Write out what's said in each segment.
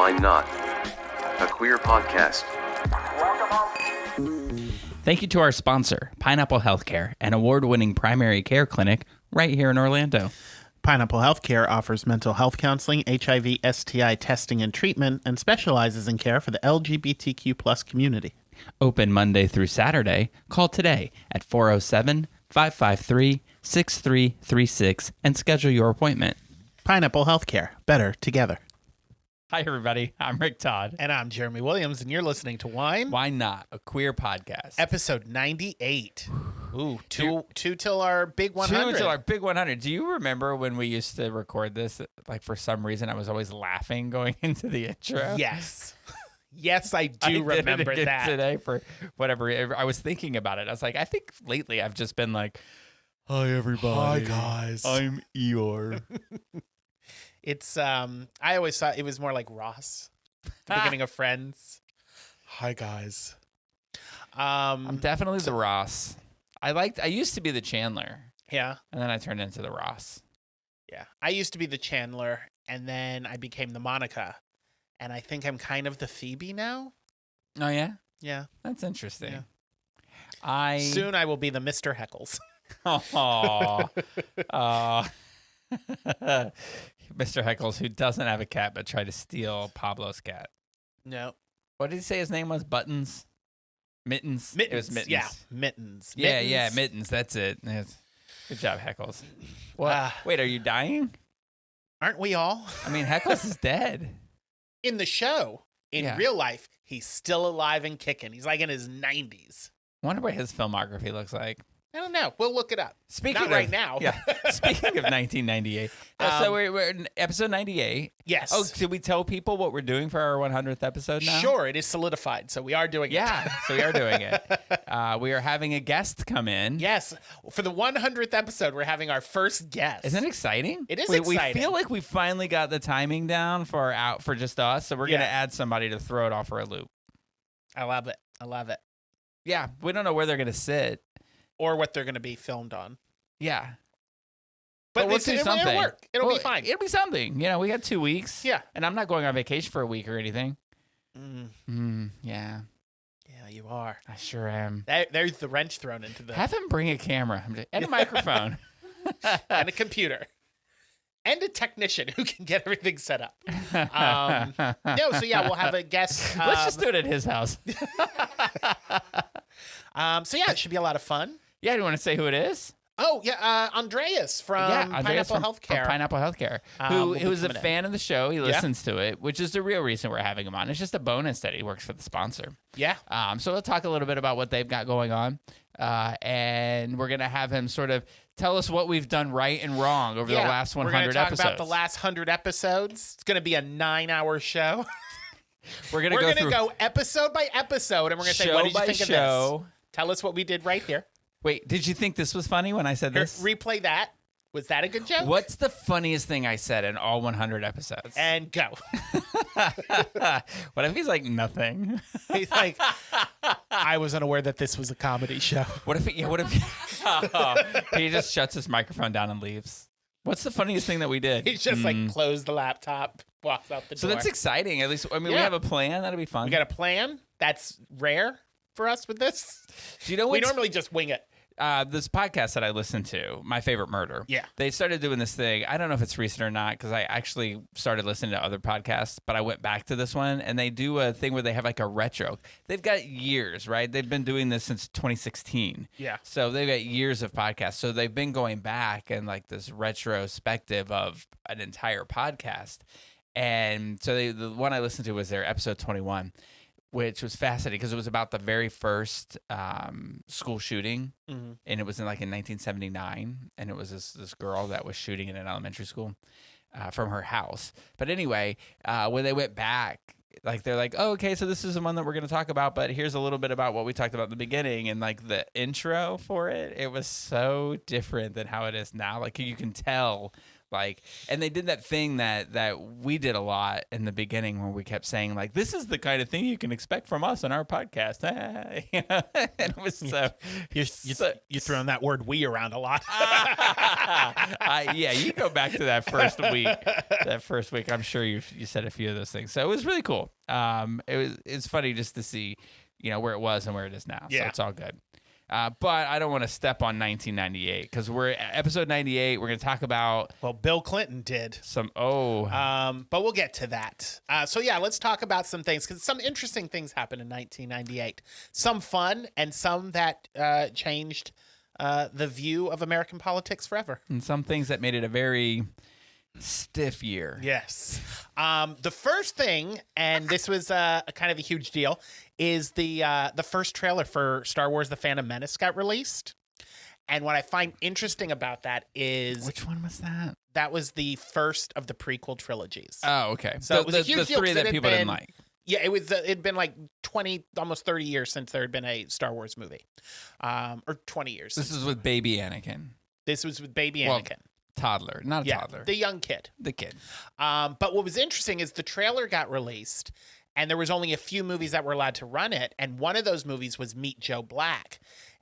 Why Not? A queer podcast. Thank you to our sponsor, Pineapple Healthcare, an award-winning primary care clinic right here in Orlando. Pineapple Healthcare offers mental health counseling, HIV, STI testing and treatment, and specializes in care for the LGBTQ+ community. Open Monday through Saturday. Call today at 407-553-6336 and schedule your appointment. Pineapple Healthcare. Better together. Hi, everybody. I'm Rick Todd. And I'm Jeremy Williams, and you're listening to Wine. Why Not? A queer podcast. Episode 98. Ooh, two till our big 100. Two till our big 100. Do you remember when we used to record this? Like, for some reason, I was always laughing going into the intro. Yes. Yes, I do remember that. Today for whatever. I was thinking about it. I was like, I think lately I've just been like, hi, everybody. Hi, guys. I'm Eeyore. It's, I always thought it was more like Ross, the beginning of Friends. Hi, guys. I'm definitely the Ross. I used to be the Chandler. Yeah. And then I turned into the Ross. Yeah. I used to be the Chandler, and then I became the Monica. And I think I'm kind of the Phoebe now. Oh, yeah? Yeah. That's interesting. Yeah. Soon I will be the Mr. Heckles. Oh. Mr. Heckles, who doesn't have a cat but tried to steal Pablo's cat. No. What did he say his name was? Buttons? Mittens? Mittens. It was Mittens. Yeah, Mittens. Yeah, Mittens. That's it. Good job, Heckles. What? Wait, are you dying? Aren't we all? I mean, Heckles is dead. In the show, in real life, he's still alive and kicking. He's like in his 90s. I wonder what his filmography looks like. I don't know. We'll look it up. Speaking right now. Yeah. Speaking of 1998. So we're in episode 98. Yes. Oh, did we tell people what we're doing for our 100th episode now? Sure. It is solidified. So we are doing it. Yeah. So we are doing it. We are having a guest come in. Yes. For the 100th episode, we're having our first guest. Isn't it exciting? It is exciting. We feel like we finally got the timing down for just us. So we're going to add somebody to throw it off for a loop. I love it. Yeah. We don't know where they're going to sit. Or what they're going to be filmed on. Yeah. But we'll do something. It'll work. It'll be fine. It'll be something. You know, we got 2 weeks. Yeah. And I'm not going on vacation for a week or anything. Yeah, Yeah. you are. I sure am. There's the wrench thrown into the... Have him bring a camera and a microphone. And a computer. And a technician who can get everything set up. We'll have a guest. Let's just do it at his house. It should be a lot of fun. Yeah, do you want to say who it is? Oh, yeah, Andreas from Pineapple Healthcare. From Pineapple Healthcare, who's a fan of the show. He listens to it, which is the real reason we're having him on. It's just a bonus that he works for the sponsor. Yeah. So we'll talk a little bit about what they've got going on, and we're going to have him sort of tell us what we've done right and wrong over the last 100 episodes. We're going to talk about the last 100 episodes. It's going to be a 9-hour show. We're going to go episode by episode, and we're going to say, what did you think of this? Tell us what we did right here. Wait, did you think this was funny when I said this? Replay that. Was that a good joke? What's the funniest thing I said in all 100 episodes? And go. What if he's like nothing? He's like, I was unaware that this was a comedy show. What if he just shuts his microphone down and leaves? What's the funniest thing that we did? He's just like closed the laptop, walks out the door. So that's exciting. At least, we have a plan. That'll be fun. We got a plan. That's rare for us with this. Do you know we normally just wing it. This podcast that I listen to, My Favorite Murder. Yeah. They started doing this thing. I don't know if it's recent or not because I actually started listening to other podcasts, but I went back to this one and they do a thing where they have like a retro. They've got years, right? They've been doing this since 2016. Yeah. So they've got years of podcasts. So they've been going back and like this retrospective of an entire podcast. And so the one I listened to was their episode 21. Which was fascinating because it was about the very first school shooting, and it was in 1979, and it was this girl that was shooting in an elementary school from her house. But anyway, when they went back, they're like, oh, okay, so this is the one that we're going to talk about, but here's a little bit about what we talked about in the beginning, and like the intro for it, it was so different than how it is now. Like you can tell. Like, and they did that thing that we did a lot in the beginning where we kept saying like, this is the kind of thing you can expect from us on our podcast. You know? And it was so You're throwing that word "we" around a lot. yeah, you go back to that first week. That first week, I'm sure you said a few of those things. So it was really cool. It's funny just to see, where it was and where it is now. So it's all good. But I don't want to step on 1998 because we're at episode 98. We're going to talk about Bill Clinton did but we'll get to that. So yeah, let's talk about some things because some interesting things happened in 1998. Some fun and some that changed the view of American politics forever. And some things that made it a very stiff year. Yes. The first thing, and this was a kind of a huge deal, is the first trailer for Star Wars: The Phantom Menace got released. And what I find interesting about that is Which one was that? that was the first of the prequel trilogies. Oh, okay. So it was a huge the deal three 'cause that it had people didn't been- like. Yeah, it'd been like 20, almost 30 years since there had been a Star Wars movie, or 20 years. This is with baby Anakin, This was with baby Well, Anakin. toddler, not a toddler, The young kid. the kid. But what was interesting is the trailer got released, and there was only a few movies that were allowed to run it, and one of those movies was Meet Joe Black.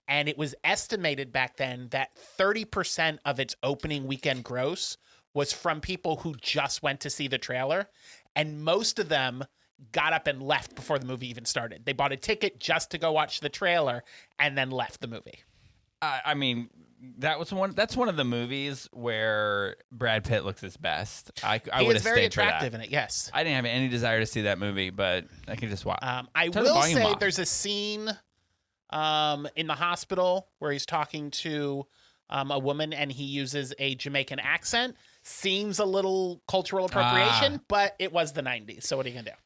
And it was estimated back then that 30% of its opening weekend gross was from people who just went to see the trailer, and most of them got up and left before the movie even started. They bought a ticket just to go watch the trailer and then left the movie. I mean, that's one of the movies where Brad Pitt looks his best. I He would is have very stayed for that. attractive in it, yes. I didn't have any desire to see that movie, but I can just watch. I Turn the will volume say off. there's a scene in the hospital where he's talking to a woman and he uses a Jamaican accent. Seems a little cultural appropriation, but it was the 90s. So what are you going to do?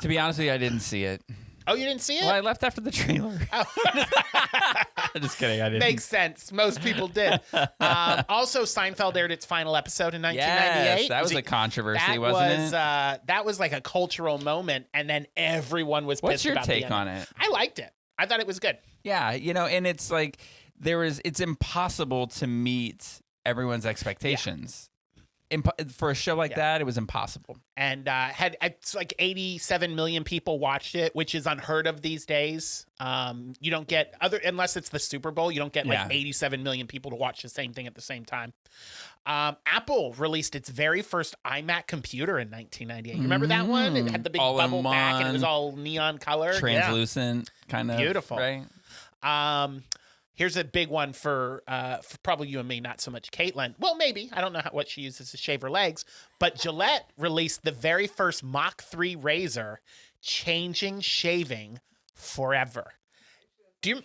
To be honest with you, I didn't see it. Oh, you didn't see it? Well, I left after the trailer. Oh. I'm just kidding. I didn't. Makes sense. Most people did. Also, Seinfeld aired its final episode in 1998. Yes, that was a controversy, wasn't it? That was like a cultural moment, and then everyone was pissed What's your about the take ending. on it? I liked it. I thought it was good. Yeah, and it's like it's impossible to meet everyone's expectations. For a show like that, it was impossible. And it's like 87 million people watched it, which is unheard of these days. You don't get unless it's the Super Bowl, you don't get like 87 million people to watch the same thing at the same time. Apple released its very first iMac computer in 1998. You remember that one? It had the big All in bubble back and it was one. all neon color. Translucent, kind of. Beautiful. Right? Here's a big one for probably you and me, not so much Caitlin. Well, maybe. I don't know what she uses to shave her legs. But Gillette released the very first Mach 3 razor, changing shaving forever. Do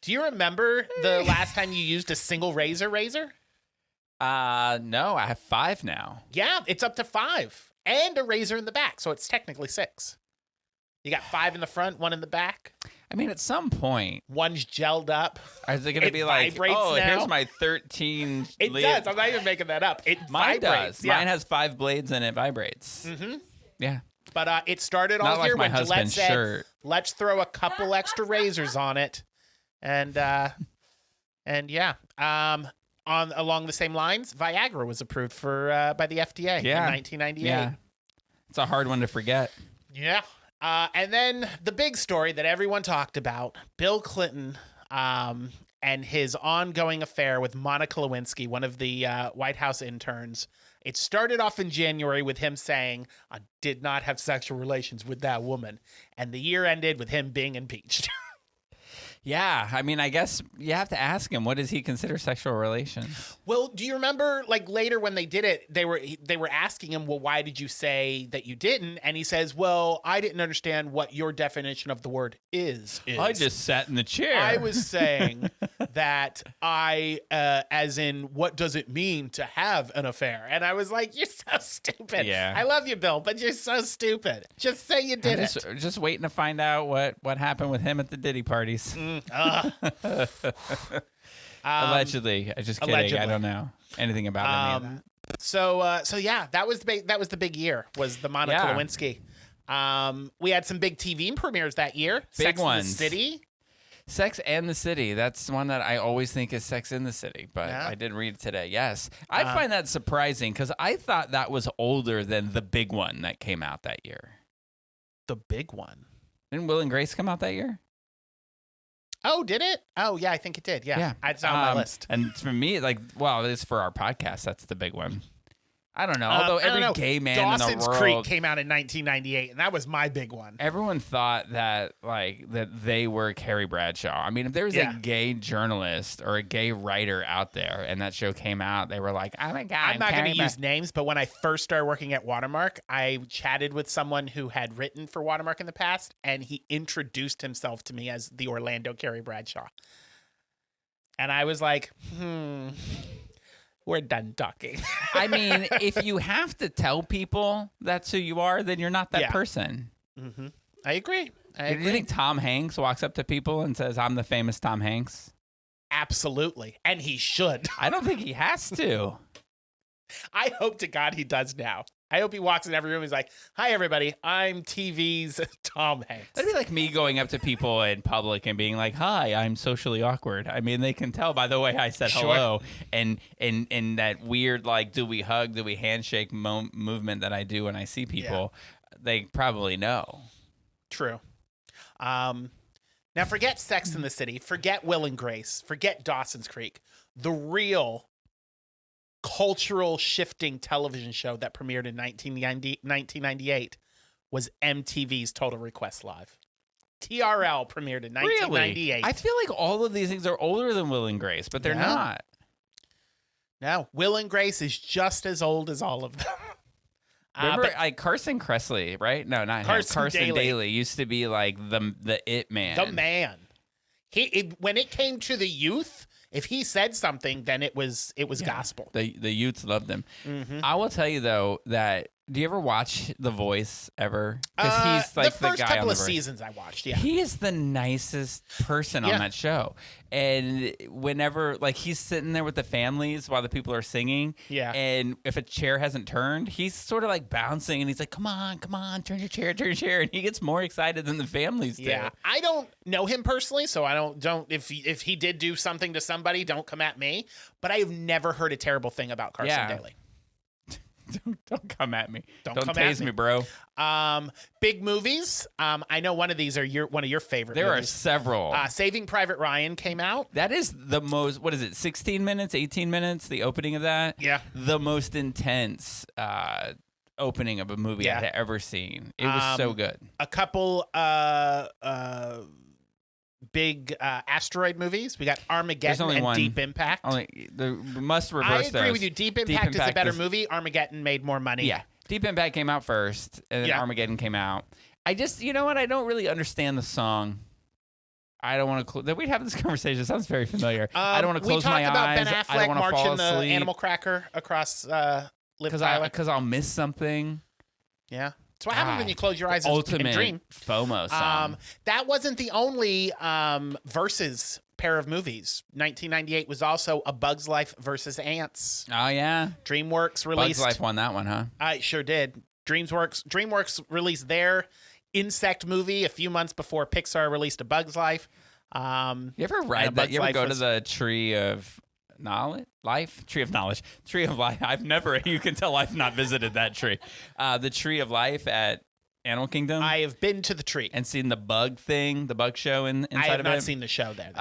you remember the last time you used a single razor? No, I have 5 now. Yeah, it's up to 5. And a razor in the back, so it's technically 6. You got 5 in the front, 1 in the back. I mean, at some point, One's gelled up. is it going to It be like, vibrates oh, now. here's my 13 It does. I'm not even making that up. It Mine vibrates. does. Yeah. Mine has 5 blades and it vibrates. Mm-hmm. Yeah. But it started all Not like here my when Gillette husband's said, shirt. let's throw a couple extra razors on it. And yeah. Along the same lines, Viagra was approved for by the FDA in 1998. Yeah. It's a hard one to forget. Yeah. And then the big story that everyone talked about, Bill Clinton and his ongoing affair with Monica Lewinsky, one of the White House interns. It started off in January with him saying, I did not have sexual relations with that woman. And the year ended with him being impeached. Yeah, I mean, I guess you have to ask him, what does he consider sexual relations? Well, do you remember, like, later when they did it, they were asking him, well, why did you say that you didn't? And he says, well, I didn't understand what your definition of the word is. I just sat in the chair. I was saying that as in, what does it mean to have an affair? And I was like, you're so stupid. Yeah. I love you, Bill, but you're so stupid. Just say you did it. Just waiting to find out what happened with him at the Diddy parties. Allegedly. I'm just kidding. allegedly. I don't know anything about any of that. So yeah, that was the big year, was the Monica Yeah. Lewinsky. We had some big TV premieres that year. Big Sex and the ones. City. Sex and the City. That's one that I always think is Sex in the City, but Yeah. I did read it today. Yes. I find that surprising because I thought that was older than the big one that came out that year. The big one. Didn't Will and Grace come out that year? Oh, did it? Oh, yeah, I think it did. Yeah. It's on my list. And for me, like, well, it's for our podcast. That's the big one. I don't know. Although I don't every know. gay man Dawson's in the world, Creek came out in 1998, and that was my big one. everyone thought that they were Carrie Bradshaw. I mean, if there was a gay journalist or a gay writer out there and that show came out, they were like, "Oh my god!" I'm not going to Carrie use names, but when I first started working at Watermark, I chatted with someone who had written for Watermark in the past, and he introduced himself to me as the Orlando Carrie Bradshaw. And I was like, we're done talking. I mean, if you have to tell people that's who you are, then you're not that person. Mm-hmm. I agree. Do you think Tom Hanks walks up to people and says, "I'm the famous Tom Hanks"? Absolutely. And he should. I don't think he has to. I hope to God he does now. I hope he walks in every room and he's like, "Hi, everybody. I'm TV's Tom Hanks." That'd be like me going up to people in public and being like, "Hi, I'm socially awkward." I mean, they can tell by the way I said hello and that weird, like, do we hug, do we handshake movement that I do when I see people. Yeah. They probably know. True. Now, forget Sex in the City. Forget Will and Grace. Forget Dawson's Creek. The real cultural shifting television show that premiered in 1998 was MTV's Total Request Live. TRL premiered in 1998. Really? I feel like all of these things are older than Will and Grace, but they're not. No, Will and Grace is just as old as all of them. Remember, Carson Kressley, right? No, not Carson Daly used to be like the it man. The man. When it came to the youth, if he said something, then it was gospel. The youths loved him. Mm-hmm. I will tell you though that do you ever watch The Voice ever? Because he's like the first guy couple on the of seasons I watched. Yeah, he is the nicest person on that show. And whenever like he's sitting there with the families while the people are singing, and if a chair hasn't turned, he's sort of like bouncing and he's like, come on, turn your chair, and he gets more excited than the families do. Yeah, I don't know him personally, so I don't. If he did do something to somebody, don't come at me. But I have never heard a terrible thing about Carson Daly. Don't come at me. Don't tase me, bro. Big movies. I know one of these are one of your favorite movies. There are several. Saving Private Ryan came out. That is the most, what is it, 16 minutes, 18 minutes, the opening of that? Yeah. The most intense opening of a movie I had ever seen. It was so good. A couple big asteroid movies. We got Armageddon and Deep Impact. We must reverse I agree those. with you. Deep Impact is a better movie. Armageddon made more money. Yeah. Deep Impact came out first, and then Armageddon came out. I just, you know what? I don't really understand the song. I don't want to. We have this conversation. It sounds very familiar. I don't want to close my eyes. We talked about Ben Affleck I don't want to fall marching asleep. the animal cracker across Liv Tyler. Because I'll miss something. Yeah. That's what happens when you close your eyes and dream. FOMO song. That wasn't the only Versus pair of movies. 1998 was also A Bug's Life versus Ants. Oh, yeah. DreamWorks released. Bug's Life won that one, huh? It sure did. DreamWorks released their insect movie a few months before Pixar released A Bug's Life. You ever ride that? You ever go to the Tree of Life? Tree of Knowledge. Tree of Life. I've never, you can tell I've not visited that tree. The Tree of Life at Animal Kingdom. I have been to the tree. And seen the bug thing, the bug show inside of it. I have not seen the show there.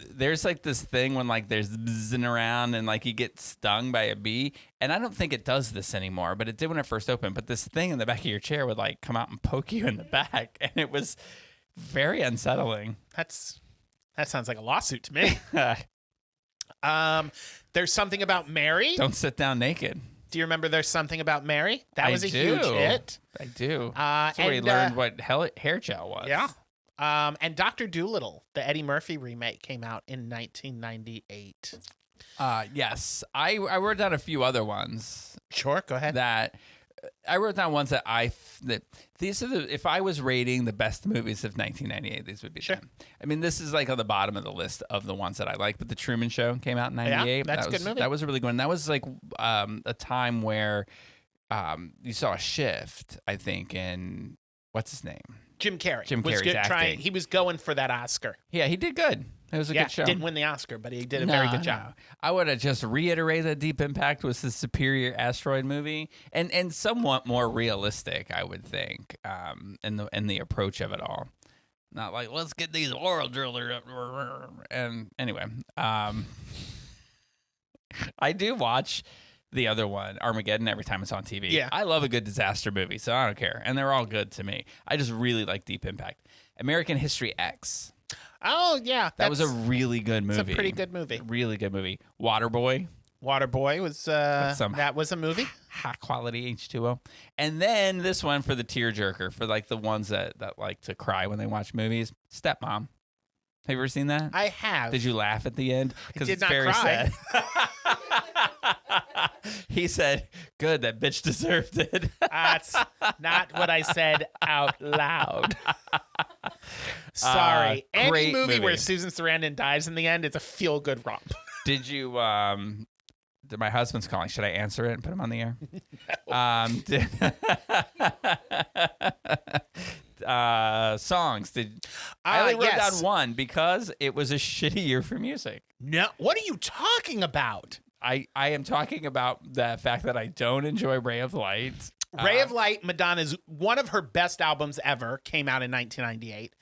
There's like this thing when like there's buzzing around and like you get stung by a bee. And I don't think it does this anymore, but it did when it first opened. But this thing in the back of your chair would like come out and poke you in the back. And it was very unsettling. That sounds like a lawsuit to me. There's Something About Mary. Don't sit down naked. Do you remember There's Something About Mary? That was a huge hit. I do. That's where he learned what hair gel was. Yeah. And Dr. Dolittle, the Eddie Murphy remake, came out in 1998. Yes. I wrote down a few other ones. Sure, go ahead. I wrote down ones that these are if I was rating the best movies of 1998, these would be them. I mean, this is like on the bottom of the list of the ones that I like, but The Truman Show came out in 98. Yeah, that's a good movie. That was a really good one. That was like a time where you saw a shift, I think, in what's his name? Jim Carrey. Jim was Carrey's good, acting. he was going for that Oscar. Yeah, he did good. It was a good show. Didn't win the Oscar, but he did a very good job. No. I would have just reiterated that Deep Impact was the superior asteroid movie and somewhat more realistic, I would think, in the approach of it all. Not like, let's get these oil drillers up. And anyway, I do watch the other one, Armageddon, every time it's on TV. Yeah. I love a good disaster movie, so I don't care. And they're all good to me. I just really like Deep Impact. American History X. Oh, yeah. That was a really good movie. It's a pretty good movie. Really good movie. Waterboy. Waterboy was, that was a movie. High quality H2O. And then this one for the tearjerker, for like the ones that like to cry when they watch movies. Stepmom. Have you ever seen that? I have. Did you laugh at the end? I did it's not very cry. sad. He said, good, that bitch deserved it. That's not what I said out loud. Sorry. Any great movie where Susan Sarandon dies in the end, it's a feel-good romp. Did you, my husband's calling. Should I answer it and put him on the air? Songs. I only wrote down one because it was a shitty year for music. No, what are you talking about? I am talking about the fact that I don't enjoy Ray of Light. Ray of Light, Madonna's one of her best albums ever, came out in 1998.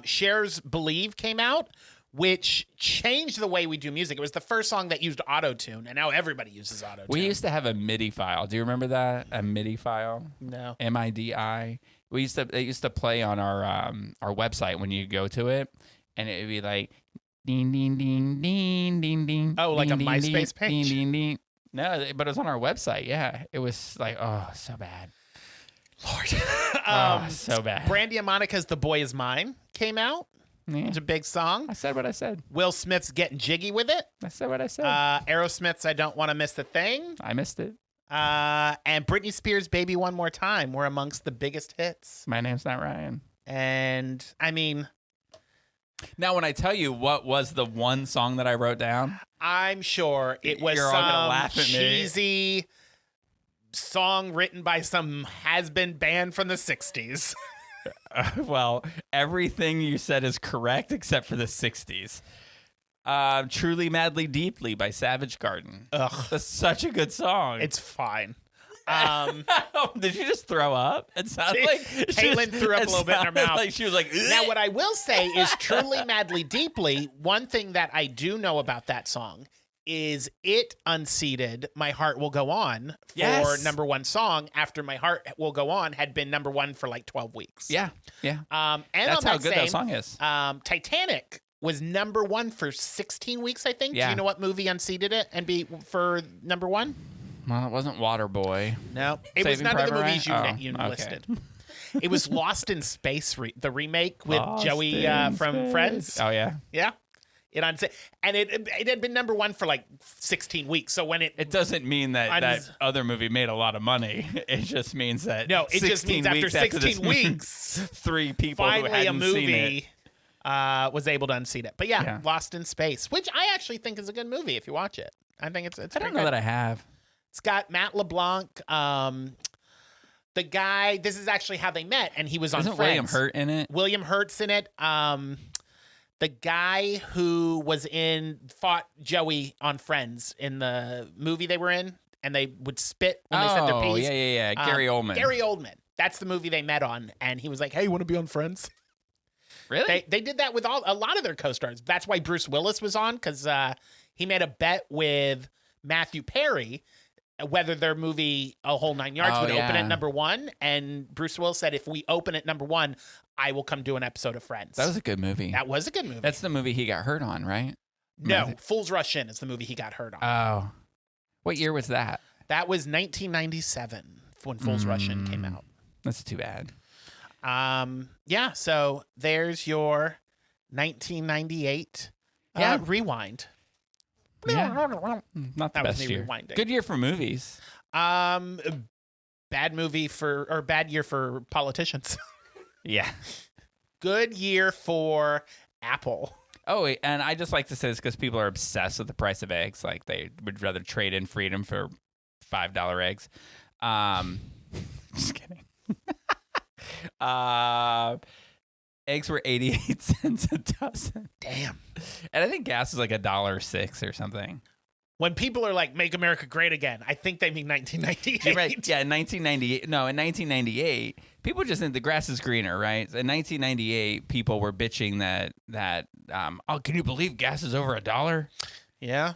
Cher's Believe came out, which changed the way we do music. It was the first song that used auto-tune, and now everybody uses auto-tune. We used to have a MIDI file. Do you remember that? A MIDI file? No. MIDI. It used to play on our website when you go to it, and it would be like ding ding ding ding ding ding. Oh, like ding, a MySpace page? Ding, ding, ding. No, but it was on our website. Yeah, it was like, oh, so bad. Lord. So bad. Brandy and Monica's The Boy Is Mine came out. Yeah. It's a big song. I said what I said. Will Smith's Getting Jiggy with It. I said what I said. Aerosmith's I Don't Want to Miss a Thing. I missed it. And Britney Spears' Baby One More Time were amongst the biggest hits. My name's not Ryan. And I mean, now when I tell you what was the one song that I wrote down, I'm sure it was You're all gonna laugh at me. cheesy song written by some has-been band from the 60s. well, everything you said is correct except for the 60s. Truly Madly Deeply by Savage Garden. Ugh. That's such a good song. It's fine. Did you just throw up? It sounded like Caitlin threw up a little bit in her mouth. Like she was like, Now, what I will say is Truly Madly Deeply, one thing that I do know about that song is it unseated My Heart Will Go On for Yes. number one song after My Heart Will Go On had been number one for like 12 weeks. Yeah. And That's on how that good same, that song is. Titanic was number one for 16 weeks, I think. Yeah. Do you know what movie unseated it and be for number one? Well, it wasn't Waterboy. No. It was Saving none of the Private movies Ryan? you Oh, okay. listed. It was Lost in Space, the remake with Lost Joey in from Space. Friends. Oh, yeah. Yeah. It had been number one for like 16 weeks. So when It doesn't mean that that other movie made a lot of money. It just means that it just means after 16 weeks, 3 people who finally hadn't a seen it. movie was able to unseat it. But yeah, Lost in Space, which I actually think is a good movie if you watch it. I think it's I don't know that I have. It's got Matt LeBlanc, the guy. This is actually how they met, and he was on Isn't Friends. William Hurt in it? William Hurt's in it. The guy who fought Joey on Friends in the movie they were in, and they would spit when they said their piece. Yeah. Gary Oldman. Gary Oldman. That's the movie they met on, and he was like, "Hey, you want to be on Friends?" Really? They did that with a lot of their co-stars. That's why Bruce Willis was on, because he made a bet with Matthew Perry whether their movie A Whole Nine Yards would open at number one. And Bruce Willis said, if we open at number one, I will come do an episode of Friends. That was a good movie. That was a good movie. That's the movie he got hurt on, right? No, Fools Rush In is the movie he got hurt on. Oh. What year was that? That was 1997 when Fools Rush In came out. That's too bad. Yeah, so there's your 1998 rewind. Yeah. Not the That was best me year. rewinding. Good year for movies. Bad year for politicians. Yeah. Good year for Apple. Oh, wait, and I just like to say this because people are obsessed with the price of eggs. Like they would rather trade in freedom for $5 eggs. Just kidding. Eggs were 88 cents a dozen. Damn. And I think gas is like $1.06 or something. When people are like, make America great again, I think they mean 1998. Right. Yeah, in 1998. No, in 1998, people just think the grass is greener, right? In 1998, people were bitching that oh, can you believe gas is over $1? Yeah.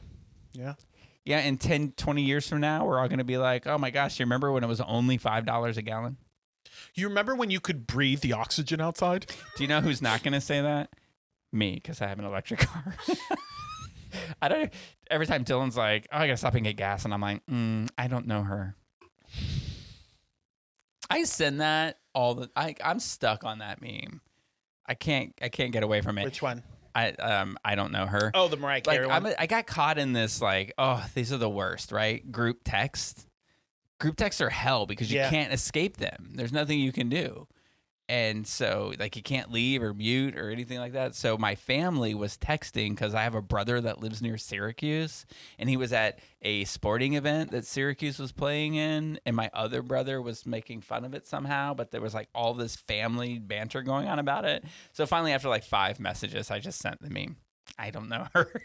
Yeah. Yeah, in 10, 20 years from now, we're all going to be like, oh my gosh, you remember when it was only $5 a gallon? You remember when you could breathe the oxygen outside? Do you know who's not going to say that? Me, because I have an electric car. I don't. Every time Dylan's like, "Oh, I gotta stop and get gas," and I'm like, "I don't know her." I send that all the. I'm stuck on that meme. I can't get away from it. Which one? I don't know her. Oh, the Mariah Carey one. I got caught in this like, oh, these are the worst, right? Group text. Group texts are hell because you can't escape them. There's nothing you can do. And so, like, you can't leave or mute or anything like that. So my family was texting because I have a brother that lives near Syracuse, and he was at a sporting event that Syracuse was playing in, and my other brother was making fun of it somehow, but there was, like, all this family banter going on about it. So finally, after, like, 5 messages, I just sent the meme. I don't know her.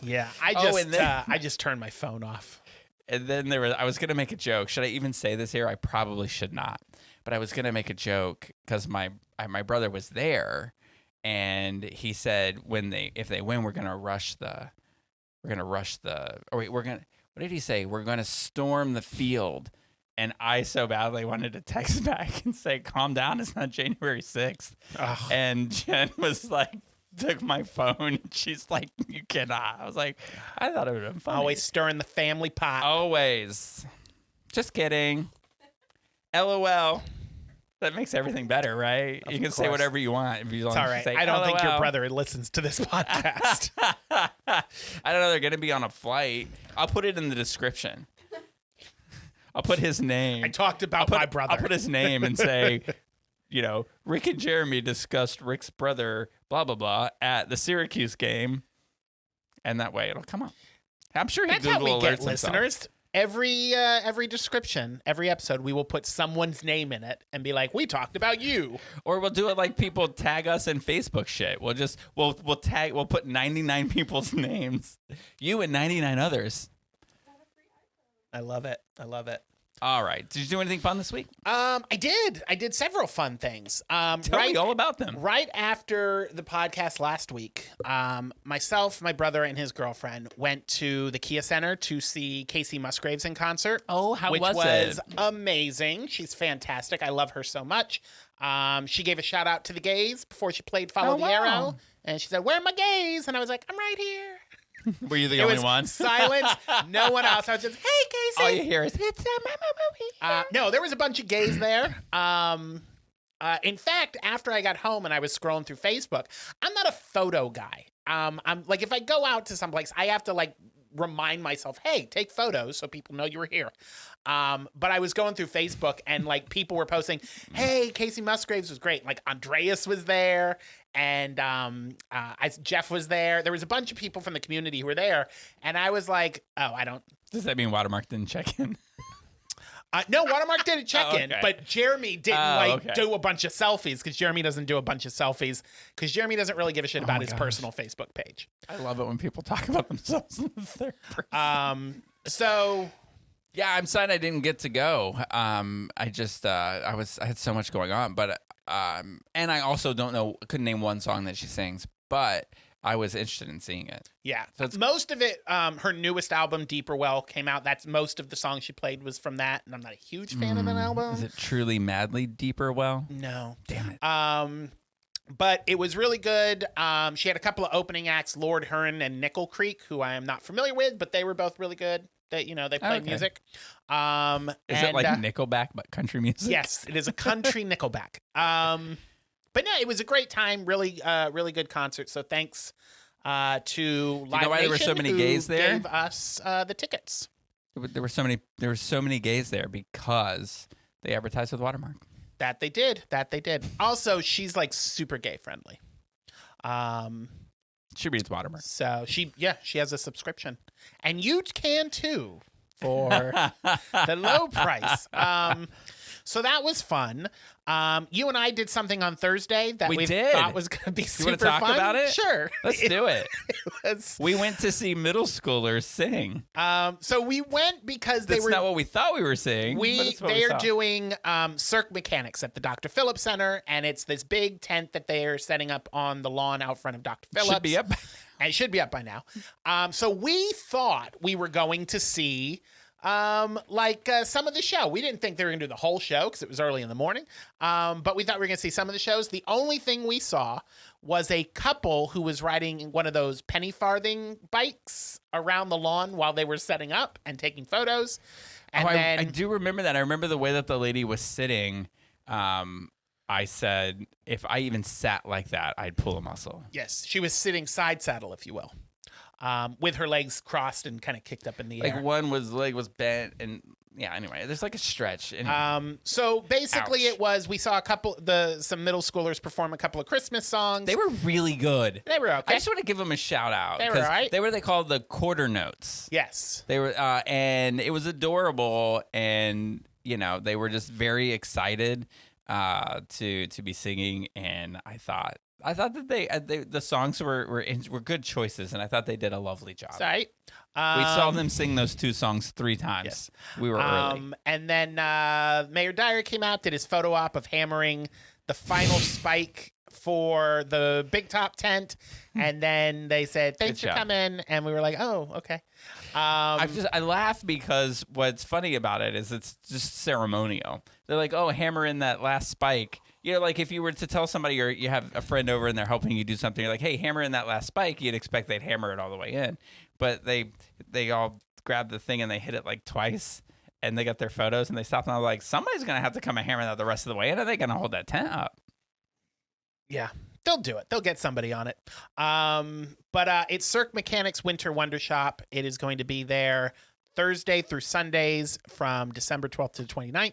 Yeah, I just turned my phone off. And then I was going to make a joke. Should I even say this here? I probably should not. But I was going to make a joke because my brother was there, and he said if they win, what did he say? We're going to storm the field. And I so badly wanted to text back and say, calm down. It's not January 6th. Ugh. And Jen was like, took my phone, and she's like, you cannot. I was like, I thought it would have been funny. Always stirring the family pot. Always. Just kidding. LOL. That makes everything better, right? You can say whatever you want. If you it's all right. I don't think your brother listens to this podcast. I don't know. They're going to be on a flight. I'll put it in the description. I'll put his name. I talked about my brother. I'll put his name and say, Rick and Jeremy discussed Rick's brother, blah, blah, blah, at the Syracuse game. And that way it'll come up. I'm sure That's Google how we get alerts listeners. Every description, every eepsode, we will put someone's name in it and be like, we talked about you. Or we'll do it like people tag us in Facebook shit. We'll put 99 people's names. You and 99 others. I love it. All right. Did you do anything fun this week? I did several fun things. Tell me all about them. Right after the podcast last week, myself, my brother, and his girlfriend went to the Kia Center to see Kasey Musgraves in concert. Oh, how was it? Which was amazing. She's fantastic. I love her so much. She gave a shout out to the gays before she played Follow the Arrow. And she said, where are my gays? And I was like, I'm right here. Were you the only one? Silence. No one else. I was just, hey, Kasey. All you hear is, it's a movie. No, there was a bunch of gays there. In fact, after I got home and I was scrolling through Facebook, I'm not a photo guy. I'm like, if I go out to someplace, I have to like remind myself, hey, take photos so people know you were here. But I was going through Facebook and like people were posting, hey, Kasey Musgraves was great. Like Andreas was there and Jeff was there. There was a bunch of people from the community who were there. And I was like, Does that mean Watermark didn't check in? No, Watermark didn't check in, okay. but Jeremy didn't do a bunch of selfies because Jeremy doesn't do a bunch of selfies because Jeremy doesn't really give a shit about his personal Facebook page. I love it when people talk about themselves in the third person. So yeah, I'm sad I didn't get to go. I had so much going on, but and I also couldn't name one song that she sings, but I was interested in seeing it. Yeah. So most of it, her newest album, Deeper Well, came out. That's most of the songs she played was from that, and I'm not a huge fan of that album. Is it truly madly Deeper Well? No. Damn it. But it was really good. She had a couple of opening acts, Lord Hearn and Nickel Creek, who I am not familiar with, but they were both really good. They played music. Is it like Nickelback, but country music? Yes, it is a country Nickelback. But no, it was a great time. Really, really good concert. So thanks to Live Nation, why there were so many gays there? Gave us the tickets. There were so many gays there because they advertised with Watermark. That they did. Also, she's like super gay friendly. She reads Watermark. So she has a subscription, and you can too for the low price. So that was fun. You and I did something on Thursday that we did. thought was going to be You super want to talk fun. about it? Sure. Let's do it. Was, We went to see middle schoolers sing. so we went because That's not what we thought we were seeing. but it's what we They are saw. doing Cirque Mechanics at the Dr. Phillips Center, and it's this big tent that they are setting up on the lawn out front of Dr. Phillips. Should be up. And it should be up by now. So we thought we were going to see some of the show. We didn't think they were going to do the whole show because it was early in the morning. But we thought we were going to see some of the shows. The only thing we saw was a couple who was riding one of those penny farthing bikes around the lawn while they were setting up and taking photos. And then I do remember that. I remember the way that the lady was sitting. I said, if I even sat like that, I'd pull a muscle. yes, she was sitting side saddle, if you will, with her legs crossed and kind of kicked up in the air. Like one leg was bent, and yeah. Anyway, there's like a stretch. Anyway. So basically, Ouch. we saw some middle schoolers perform a couple of Christmas songs. They were really good. They were okay. I just want to give them a shout out. They were 'cause all right. They were called the quarter notes. Yes. They were, and it was adorable, and they were just very excited to be singing, and I thought that the songs were good choices, and I thought they did a lovely job. That's all right. We saw them sing those two songs 3 times. Yes. We were early. And then Mayor Dyer came out, did his photo op of hammering the final spike for the big top tent, and then they said, thanks Good for job. coming, and we were like, oh, okay. I laugh because what's funny about it is it's just ceremonial. They're like, oh, hammer in that last spike. Like if you were to tell somebody or you have a friend over and they're helping you do something, you're like, hey, hammer in that last spike. You'd expect they'd hammer it all the way in. But they all grabbed the thing and they hit it like twice, and they got their photos and they stopped, and I was like, somebody's going to have to come and hammer that the rest of the way in. Are they going to hold that tent up? Yeah, they'll do it. They'll get somebody on it. But it's Cirque Mechanics Winter Wonder Shop. It is going to be there Thursday through Sundays from December 12th to the 29th.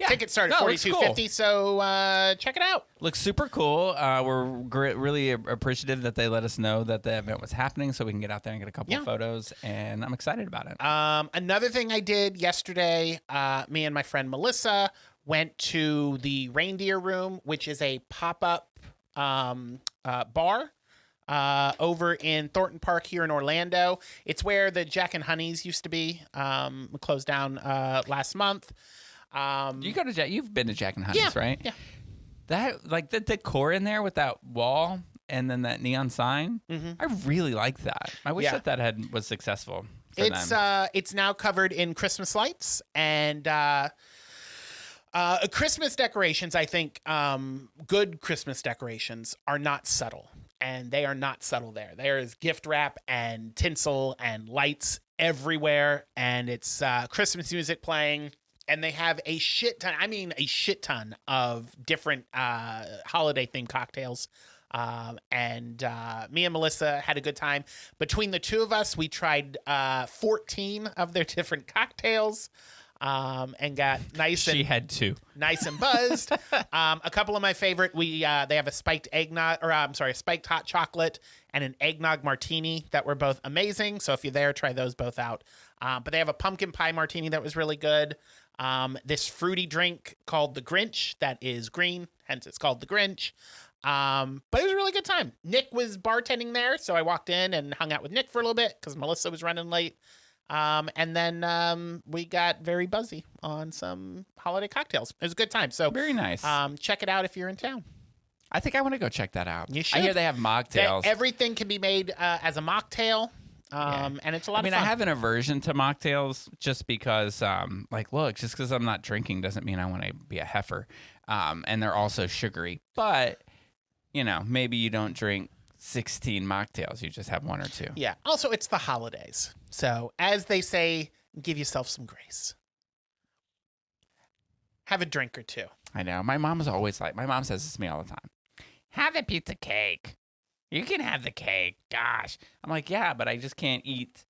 Yeah. Tickets start at No, it looks $42.50, so check it out. Looks super cool. We're really appreciative that they let us know that the event was happening so we can get out there and get a couple of photos, and I'm excited about it. Another thing I did yesterday, me and my friend Melissa went to the Reindeer Room, which is a pop-up bar over in Thornton Park here in Orlando. It's where the Jack and Honeys used to be. Closed down last month. You've been to Jack and Honey's, right? Yeah. That, like, the decor in there with that wall and then that neon sign, I really like that. I wish that was successful for them. It's now covered in Christmas lights and Christmas decorations. I think good Christmas decorations are not subtle, and they are not subtle there. There is gift wrap and tinsel and lights everywhere, and it's Christmas music playing. And they have a shit ton of different holiday themed cocktails. And me and Melissa had a good time. Between the two of us, we tried 14 of their different cocktails. And got She had 2. nice and buzzed. A couple of my favorite, they have a spiked spiked hot chocolate and an eggnog martini that were both amazing. So if you're there, try those both out. But they have a pumpkin pie martini that was really good. This fruity drink called the Grinch that is green, hence it's called the Grinch. But it was a really good time. Nick was bartending there, so I walked in and hung out with Nick for a little bit because Melissa was running late. And then we got very buzzy on some holiday cocktails. It was a good time. So Very nice. check it out if you're in town. I think I want to go check that out. You should. I hear they have mocktails. Everything can be made as a mocktail. And it's a lot of fun. I have an aversion to mocktails just because, just because I'm not drinking doesn't mean I want to be a heifer. And they're also sugary. But, maybe you don't drink 16 mocktails. You just have 1 or 2. Yeah. Also, it's the holidays. So, as they say, give yourself some grace. Have a drink or 2. I know. My mom says this to me all the time. Have a piece of cake. You can have the cake. Gosh. I'm like, yeah, but I just can't eat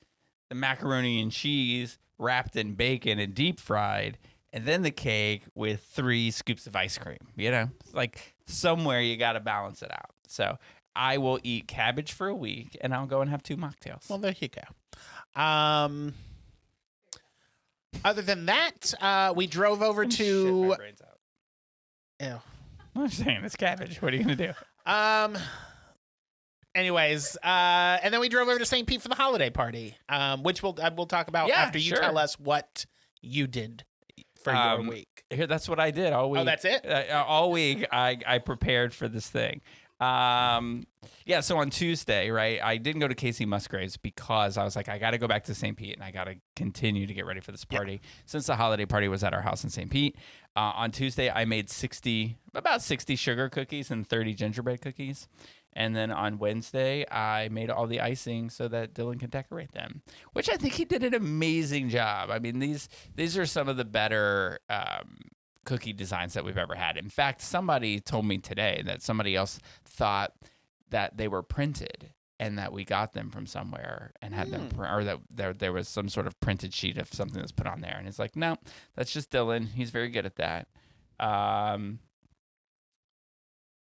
the macaroni and cheese wrapped in bacon and deep fried, and then the cake with 3 scoops of ice cream. It's like somewhere you got to balance it out. So I will eat cabbage for a week, and I'll go and have 2 mocktails. Well, there you go. Other than that, we drove over to. Ew. I'm saying it's cabbage. What are you gonna do? Anyways, and then we drove over to St. Pete for the holiday party, which we'll talk about after you tell us what you did for your week. Here, that's what I did all week. Oh, that's it? All week, I prepared for this thing. So on Tuesday, right, I didn't go to Kasey Musgraves because I was like, I got to go back to St. Pete and I got to continue to get ready for this party. Since the holiday party was at our house in St. Pete, on Tuesday, I made about 60 sugar cookies and 30 gingerbread cookies. And then on Wednesday, I made all the icing so that Dylan could decorate them, which I think he did an amazing job. I mean, these are some of the better cookie designs that we've ever had. In fact, somebody told me today that somebody else thought that they were printed and that we got them from somewhere and had them, or that there was some sort of printed sheet of something that's put on there. And it's like, no, that's just Dylan. He's very good at that.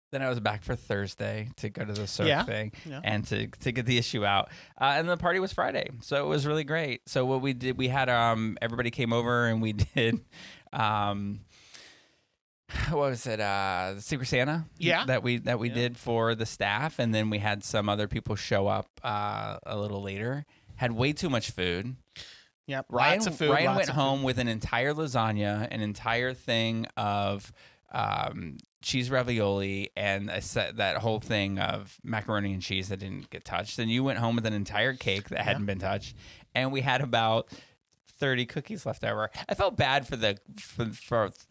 Then I was back for Thursday to go to the surf thing and to get the issue out. And the party was Friday. So it was really great. So what we did, we had everybody came over and we did what was it? Secret Santa? Yeah. That we did for the staff, and then we had some other people show up a little later. Had way too much food. Yep. Ryan, lots of food. Ryan went home with an entire lasagna, an entire thing of cheese ravioli, and that whole thing of macaroni and cheese that didn't get touched. Then you went home with an entire cake that hadn't been touched, and we had about 30 cookies left over. I felt bad for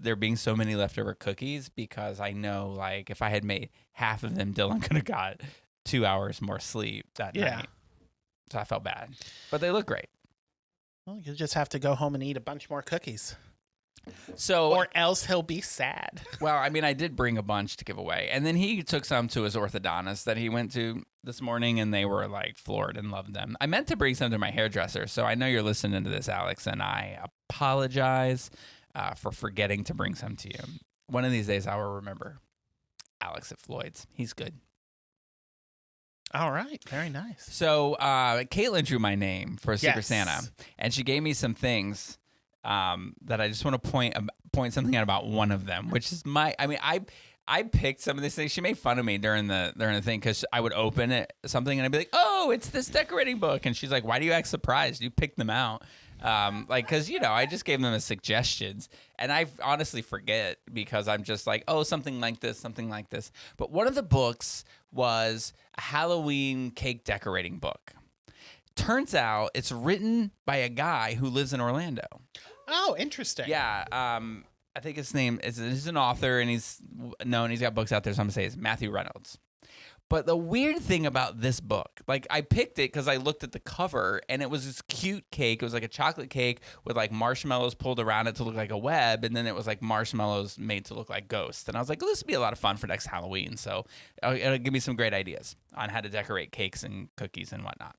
there being so many leftover cookies because I know, like, if I had made half of them, Dylan could have got 2 hours more sleep that night. So I felt bad, but they look great. Well, you'll just have to go home and eat a bunch more cookies. So, or else he'll be sad. Well, I mean, I did bring a bunch to give away. And then he took some to his orthodontist that he went to this morning, and they were like floored and loved them. I meant to bring some to my hairdresser. So I know you're listening to this, Alex, and I apologize for forgetting to bring some to you. One of these days I will remember Alex at Floyd's. He's good. All right. Very nice. So Caitlin drew my name for Secret Santa, and she gave me some things that I just want to point something out about one of them, which is I picked some of these things. She made fun of me during the thing because I would open something and I'd be like, oh, it's this decorating book. And she's like, why do you act surprised? You picked them out. Because, I just gave them as suggestions. And I honestly forget because I'm just like, oh, something like this, something like this. But one of the books was a Halloween cake decorating book. Turns out it's written by a guy who lives in Orlando. Oh, interesting. Yeah. I think his name is, he's an author and he's known. He's got books out there. So I'm going to say it's Matthew Reynolds. But the weird thing about this book, like I picked it because I looked at the cover and it was this cute cake. It was like a chocolate cake with like marshmallows pulled around it to look like a web. And then it was like marshmallows made to look like ghosts. And I was like, this would be a lot of fun for next Halloween. So it'll give me some great ideas on how to decorate cakes and cookies and whatnot.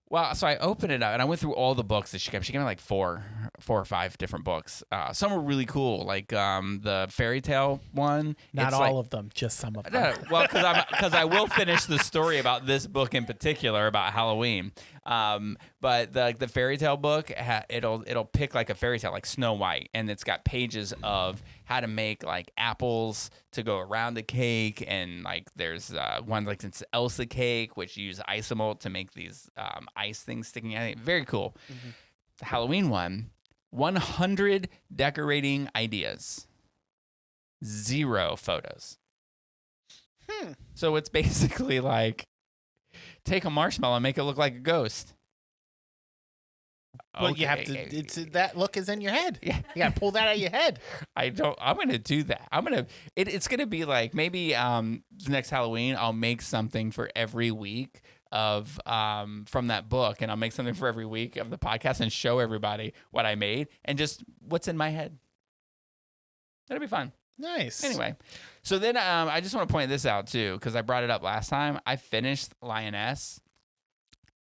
Well, so I opened it up and I went through all the books that she gave. She gave me like four or five different books. Some were really cool, like the fairy tale one. Not all of them, just some of them. Well, because I will finish the story about this book in particular about Halloween. But the fairy tale book, it'll pick like a fairy tale, like Snow White, and it's got pages of how to make like apples to go around the cake, and like there's one like it's Elsa cake, which you use isomalt to make these ice things sticking out. Very cool. Mm-hmm. The Halloween one, 100 decorating ideas, 0 photos. So it's basically like take a marshmallow and make it look like a ghost. Well, you have to. That look is in your head. Yeah, you got to pull that out of your head. I'm gonna do that. It's gonna be like maybe next Halloween I'll make something for every week of from that book, and I'll make something for every week of the podcast and show everybody what I made and just what's in my head. That'll be fun. Nice. Anyway, so then I just want to point this out too because I brought it up last time. I finished Lioness,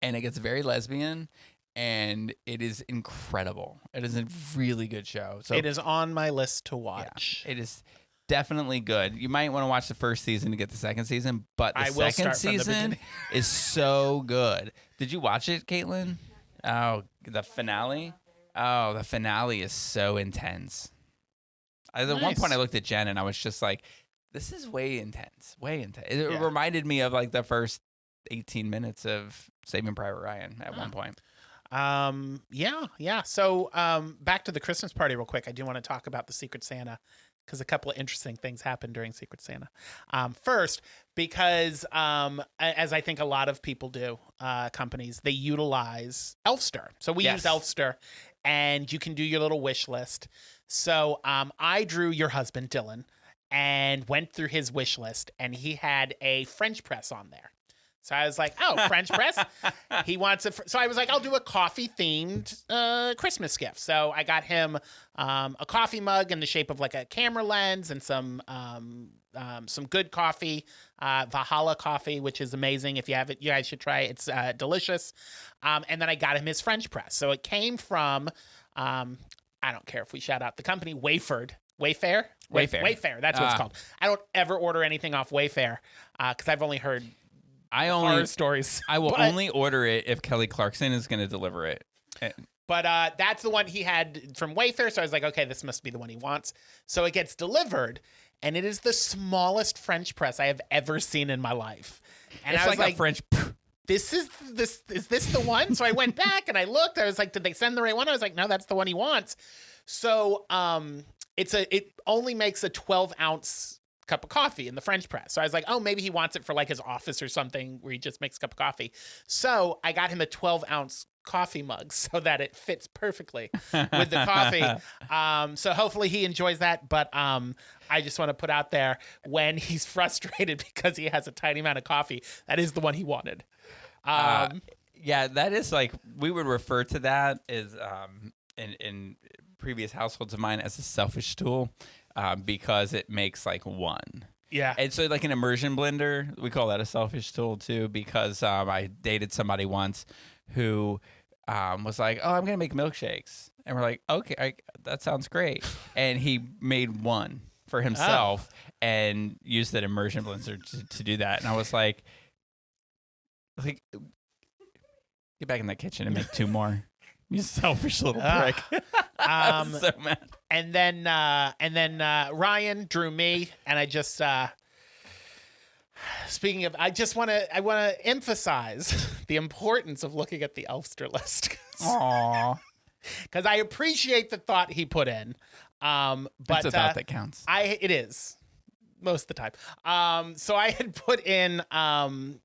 and it gets very lesbian. And it is incredible. It is a really good show. So it is on my list to watch. Yeah, it is definitely good. You might want to watch the first season to get the second season, but the second season is so good. Did you watch it, Caitlin? Oh, the finale? Oh, the finale is so intense. At one Nice. point, I looked at Jen and I was just like, "This is way intense, way intense." It Yeah. reminded me of like the first 18 minutes of Saving Private Ryan at one point. Yeah. So, back to the Christmas party real quick. I do want to talk about the Secret Santa because a couple of interesting things happened during Secret Santa. First, because as I think a lot of people do, companies, they utilize Elfster. So we Yes. use Elfster, and you can do your little wish list. So I drew your husband, Dylan, and went through his wish list, and he had a French press on there. So I was like, oh, French press. He wants it. So I was like, I'll do a coffee themed Christmas gift. So I got him a coffee mug in the shape of like a camera lens and some good coffee, Valhalla coffee, which is amazing. If you have it, you guys should try it. It's delicious. And then I got him his French press. So it came from, I don't care if we shout out the company, Wayfair. Wayfair. That's what it's called. I don't ever order anything off Wayfair because I've only heard horror stories. I will only order it if Kelly Clarkson is going to deliver it. But that's the one he had from Wayfair. So I was like, okay, this must be the one he wants. So it gets delivered, and it is the smallest French press I have ever seen in my life. And It's I was like a French. is this the one? So I went back and I looked. I was like, did they send the right one? I was like, no, that's the one he wants. So it only makes a 12-ounce cup of coffee in the French press. So I was like, oh, maybe he wants it for like his office or something where he just makes a cup of coffee. So I got him a 12-ounce coffee mug so that it fits perfectly with the coffee. So hopefully he enjoys that. But I just want to put out there, when he's frustrated because he has a tiny amount of coffee, that is the one he wanted. Yeah, that is like, we would refer to that as in previous households of mine as a selfish tool. Because it makes like one. Yeah. And so like an immersion blender, we call that a selfish tool too, because I dated somebody once who was like, oh, I'm going to make milkshakes. And we're like, okay, that sounds great. And he made one for himself and used that immersion blender to do that. And I was like, get back in that kitchen and make two more. You selfish little prick. I was so mad. And then Ryan drew me, and I just speaking of, I want to emphasize the importance of looking at the Elfster list. Aww. Because I appreciate the thought he put in. But it's a thought that counts. It is most of the time. So I had put in, I'm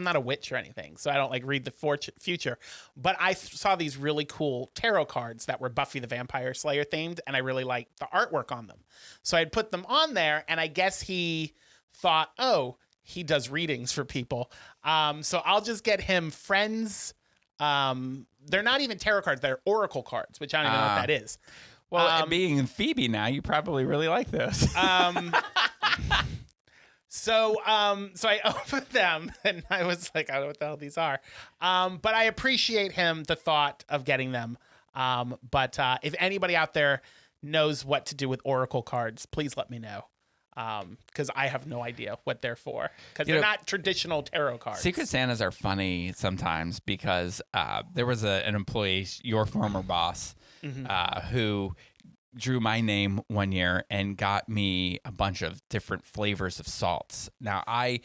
not a witch or anything, so I don't like read the future, but I saw these really cool tarot cards that were Buffy the Vampire Slayer themed, and I really liked the artwork on them. So I'd put them on there, and I guess he thought, oh, he does readings for people. So I'll just get him Friends. They're not even tarot cards, they're oracle cards, which I don't even know what that is. Well, and being Phoebe now, you probably really like this. So I opened them and I was like, I don't know what the hell these are. But I appreciate the thought of getting them. But if anybody out there knows what to do with oracle cards, please let me know. Because I have no idea what they're for. Because they're not traditional tarot cards. Secret Santas are funny sometimes because there was an employee, your former boss, who drew my name one year and got me a bunch of different flavors of salts. Now, I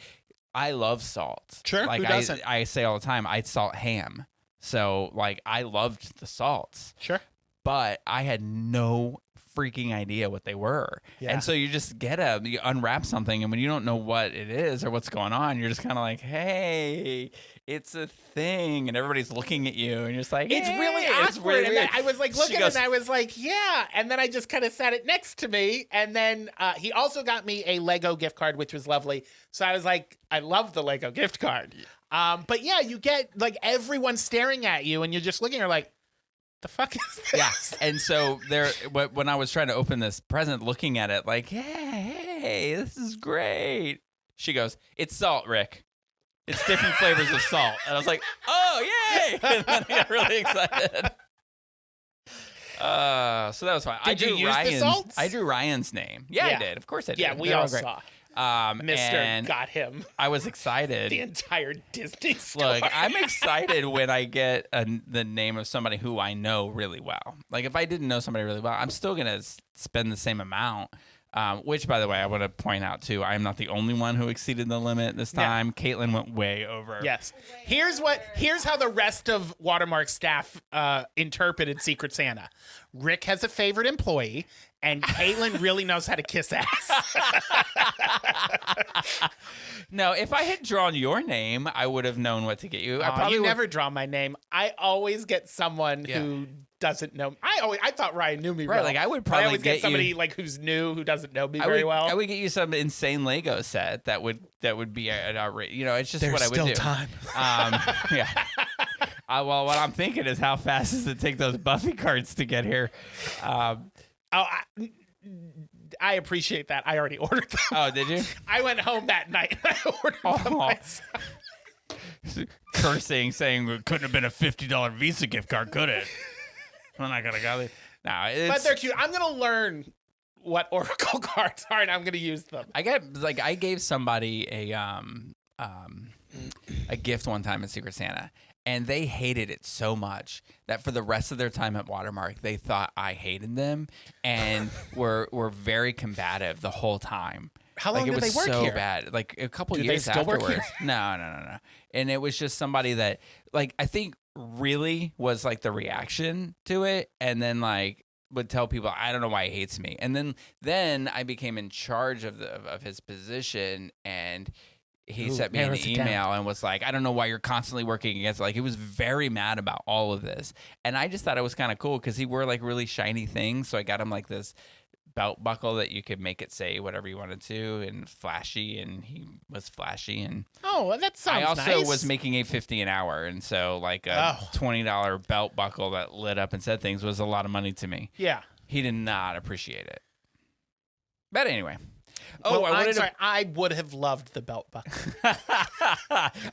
love salt. Sure, like who doesn't? I say all the time, I'd salt ham. So, like, I loved the salts. Sure. But I had no freaking idea what they were. Yeah. And so you just you unwrap something, and when you don't know what it is or what's going on, you're just kind of like, hey, it's a thing, and everybody's looking at you, and you're just like, hey, it's really it's awkward. really And weird. I was like looking goes, and I was like, yeah. And then I just kind of sat it next to me. And then he also got me a Lego gift card, which was lovely. So I was like, I love the Lego gift card. But yeah, you get like everyone staring at you, and you're just looking, you're like, the fuck is this? Yeah. And so when I was trying to open this present, looking at it like, hey, this is great. She goes, it's salt, Rick. It's different flavors of salt. And I was like, oh, yay. And then I got really excited. So that was fine. Did you use the salts? I drew Ryan's name. Yeah, Yeah. I did. Of course I did. Yeah, we They're all great. saw. Mr. got him. I was excited. The entire Disney store. Look, I'm excited when I get the name of somebody who I know really well. Like, if I didn't know somebody really well, I'm still going to spend the same amount. Which, by the way, I want to point out, too, I'm not the only one who exceeded the limit this time. Yeah. Caitlin went way over. Yes. Here's how the rest of Watermark staff interpreted Secret Santa. Rick has a favorite employee, and Caitlin really knows how to kiss ass. No, if I had drawn your name, I would have known what to get you. You never draw my name. I always get someone who doesn't know me. I thought Ryan knew me right. well. Like, I would probably always get somebody like who's new who doesn't know me very well. I would get you some insane Lego set that would be an outrage. You know, it's just what I would do. There's still time. Yeah. Well, what I'm thinking is, how fast does it take those Buffy cards to get here? I appreciate that. I already ordered them. Oh, did you? I went home that night and I ordered them myself. Cursing, saying it couldn't have been a $50 Visa gift card, could it? I'm not gonna go. No, but they're cute. I'm gonna learn what Oracle cards are, and I'm gonna use them. I gave somebody a gift one time at Secret Santa, and they hated it so much that for the rest of their time at Watermark, they thought I hated them and were very combative the whole time. How long did they work so here? Bad. Like a couple Do years they still afterwards. work here? No. And it was just somebody that, like, I think really was like the reaction to it, and then like would tell people, I don't know why he hates me. And then I became in charge of his position, and he sent me an email and was like, I don't know why you're constantly working against it. Like, he was very mad about all of this. And I just thought it was kind of cool because he wore like really shiny things. So I got him like this belt buckle that you could make it say whatever you wanted to, and flashy, and he was flashy. And well, that sounds nice. I also nice. was making $8.50 an hour, and so like a $20 belt buckle that lit up and said things was a lot of money to me. Yeah. He did not appreciate it. But anyway. I would have loved the belt buckle.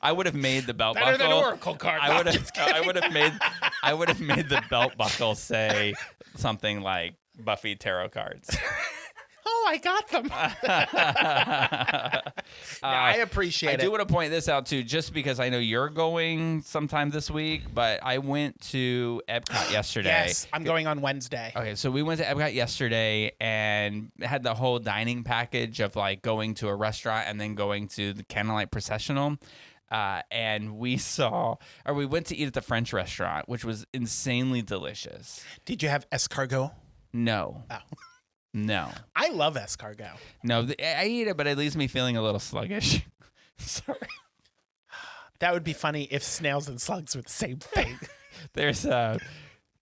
I would have made the belt Better buckle. than Oracle card. I would have made the belt buckle say something like Buffy tarot cards. Oh, I got them. I appreciate it. I do want to point this out too, just because I know you're going sometime this week, but I went to Epcot yesterday. Yes, I'm going on Wednesday. Okay, so we went to Epcot yesterday and had the whole dining package of like going to a restaurant and then going to the Candlelight Processional. And we went to eat at the French restaurant, which was insanely delicious. Did you have escargot? No. Oh. No. I love escargot. No, I eat it, but it leaves me feeling a little sluggish. Sorry. That would be funny if snails and slugs were the same thing. There's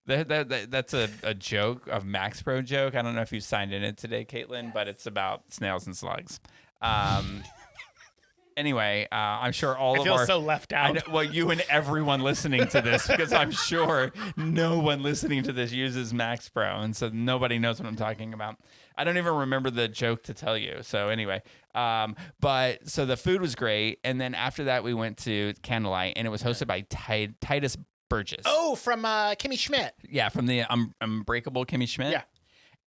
that's a joke, a Max Pro joke. I don't know if you signed in it today, Caitlin, but it's about snails and slugs. Anyway, I'm sure I feel so left out. Well, you and everyone listening to this, because I'm sure no one listening to this uses Max Pro, and so nobody knows what I'm talking about. I don't even remember the joke to tell you. So anyway, but so the food was great, and then after that we went to Candlelight, and it was hosted by Titus Burgess. Oh, from Kimmy Schmidt. Yeah, from the Unbreakable Kimmy Schmidt. Yeah.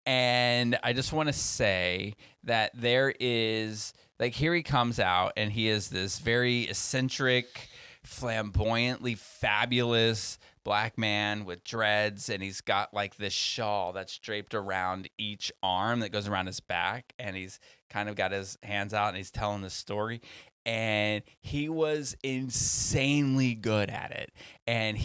And I just want to say that there is, like, here he comes out, and he is this very eccentric, flamboyantly fabulous black man with dreads, and he's got like this shawl that's draped around each arm that goes around his back, and he's kind of got his hands out, and he's telling the story. And he was insanely good at it, and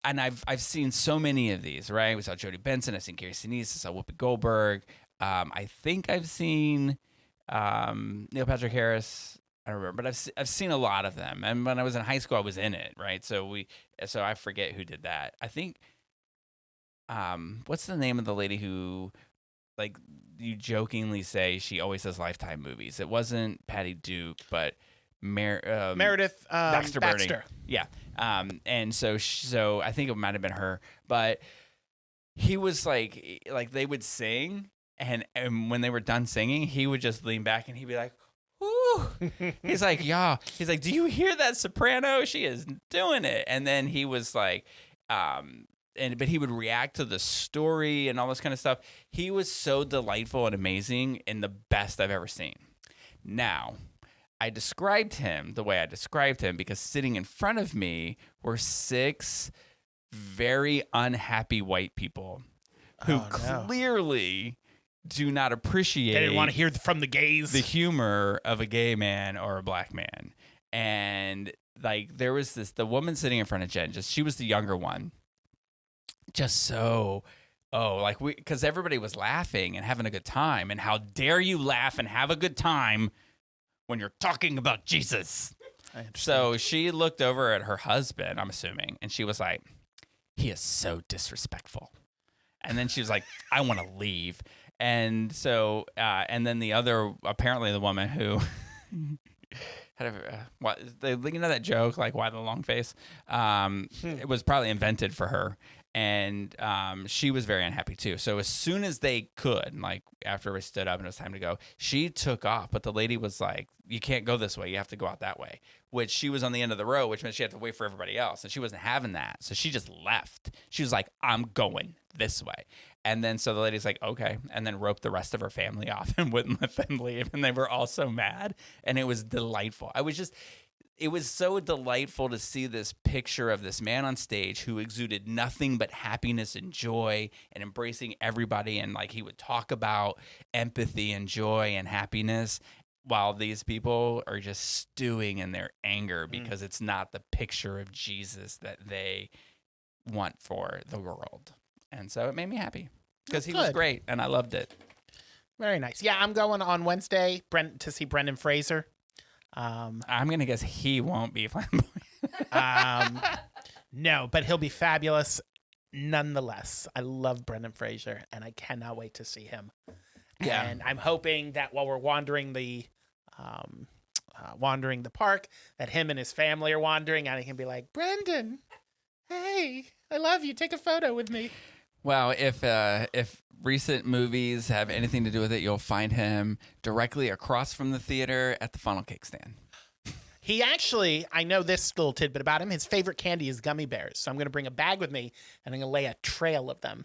I've seen so many of these, right? We saw Jodie Benson, I've seen Gary Sinise, I saw Whoopi Goldberg. I think I've seen Neil Patrick Harris. I don't remember, but I've seen a lot of them. And when I was in high school, I was in it, right? So I forget who did that. I think what's the name of the lady who, like, you jokingly say she always does Lifetime movies? It wasn't Patty Duke, but Meredith Baxter. Yeah. And so I think it might have been her, but he was like they would sing, and when they were done singing, he would just lean back and he'd be like, "Ooh." He's like, "Yeah." He's like, "Do you hear that soprano? She is doing it." And then he was like, but he would react to the story and all this kind of stuff. He was so delightful and amazing and the best I've ever seen. Now, I described him the way I described him because sitting in front of me were 6 very unhappy white people who clearly do not appreciate. They didn't want to hear from the gays. The humor of a gay man or a black man. And like there was the woman sitting in front of Jen, she was the younger one. Just so, because everybody was laughing and having a good time. And how dare you laugh and have a good time when you're talking about Jesus? So she looked over at her husband, I'm assuming, and she was like, he is so disrespectful. And then she was like, I want to leave. And so, and then the other, apparently the woman who had that joke, like, why the long face? It was probably invented for her. And she was very unhappy too. So as soon as they could, like after we stood up and it was time to go, she took off. But the lady was like, you can't go this way. You have to go out that way. Which she was on the end of the row, which meant she had to wait for everybody else. And she wasn't having that. So she just left. She was like, I'm going this way. And then so the lady's like, okay. And then roped the rest of her family off and wouldn't let them leave. And they were all so mad. And it was delightful. It was so delightful to see this picture of this man on stage who exuded nothing but happiness and joy and embracing everybody. And like he would talk about empathy and joy and happiness while these people are just stewing in their anger because it's not the picture of Jesus that they want for the world. And so it made me happy because he was great and I loved it. Very nice. Yeah, I'm going on Wednesday to see Brendan Fraser. I'm going to guess he won't be flamboyant. No, but he'll be fabulous nonetheless. I love Brendan Fraser, and I cannot wait to see him. Yeah. And I'm hoping that while we're wandering the park, that him and his family are wandering, and I can be like, Brendan, hey, I love you. Take a photo with me. Well, if recent movies have anything to do with it, you'll find him directly across from the theater at the funnel cake stand. He actually, I know this little tidbit about him. His favorite candy is gummy bears. So I'm going to bring a bag with me, and I'm going to lay a trail of them.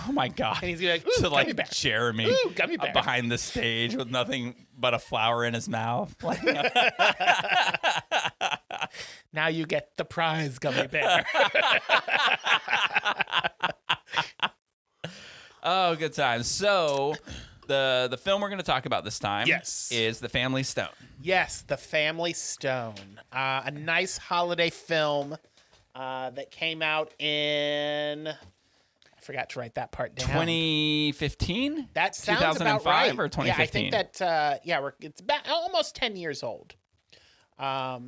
Oh, my God. And he's going to be like, ooh, gummy bear. Jeremy ooh, gummy bear. Behind the stage with nothing but a flower in his mouth. Now you get the prize, gummy bear. Oh, good times. So the film we're going to talk about this time is The Family Stone. Yes, The Family Stone. A nice holiday film that came out in... I forgot to write that part down. 2015? That sounds about right. Or 2015? Yeah, I think that, it's about almost 10 years old. Well,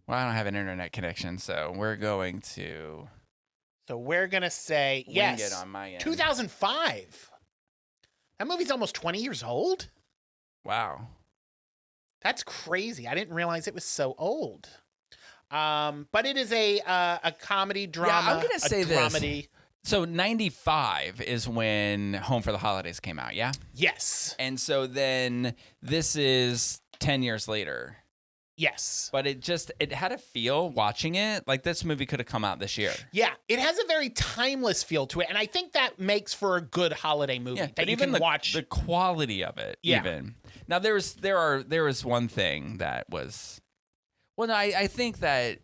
I don't have an internet connection, so we're going to... So we're going to say, yes, it on my end. 2005. That movie's almost 20 years old. Wow. That's crazy. I didn't realize it was so old. But it is a comedy drama. Yeah, I'm going to say dramedy. This. So 95 is when Home for the Holidays came out, yeah? Yes. And so then this is 10 years later. Yes. But it had a feel watching it like this movie could have come out this year. Yeah, it has a very timeless feel to it, and I think that makes for a good holiday movie that you can watch. The quality of it, even. Now there was one thing that was, well, no, I think that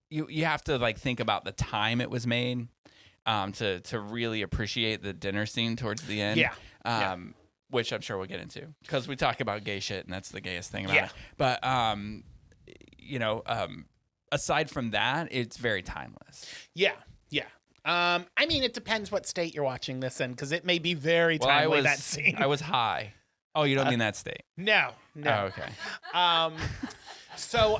you have to like think about the time it was made, to really appreciate the dinner scene towards the end. Yeah. Which I'm sure we'll get into because we talk about gay shit and that's the gayest thing about it. But aside from that, it's very timeless. Yeah. I mean, it depends what state you're watching this in, because it may be very timely, that scene. I was high. Oh, you don't mean that state? No. Oh, okay. So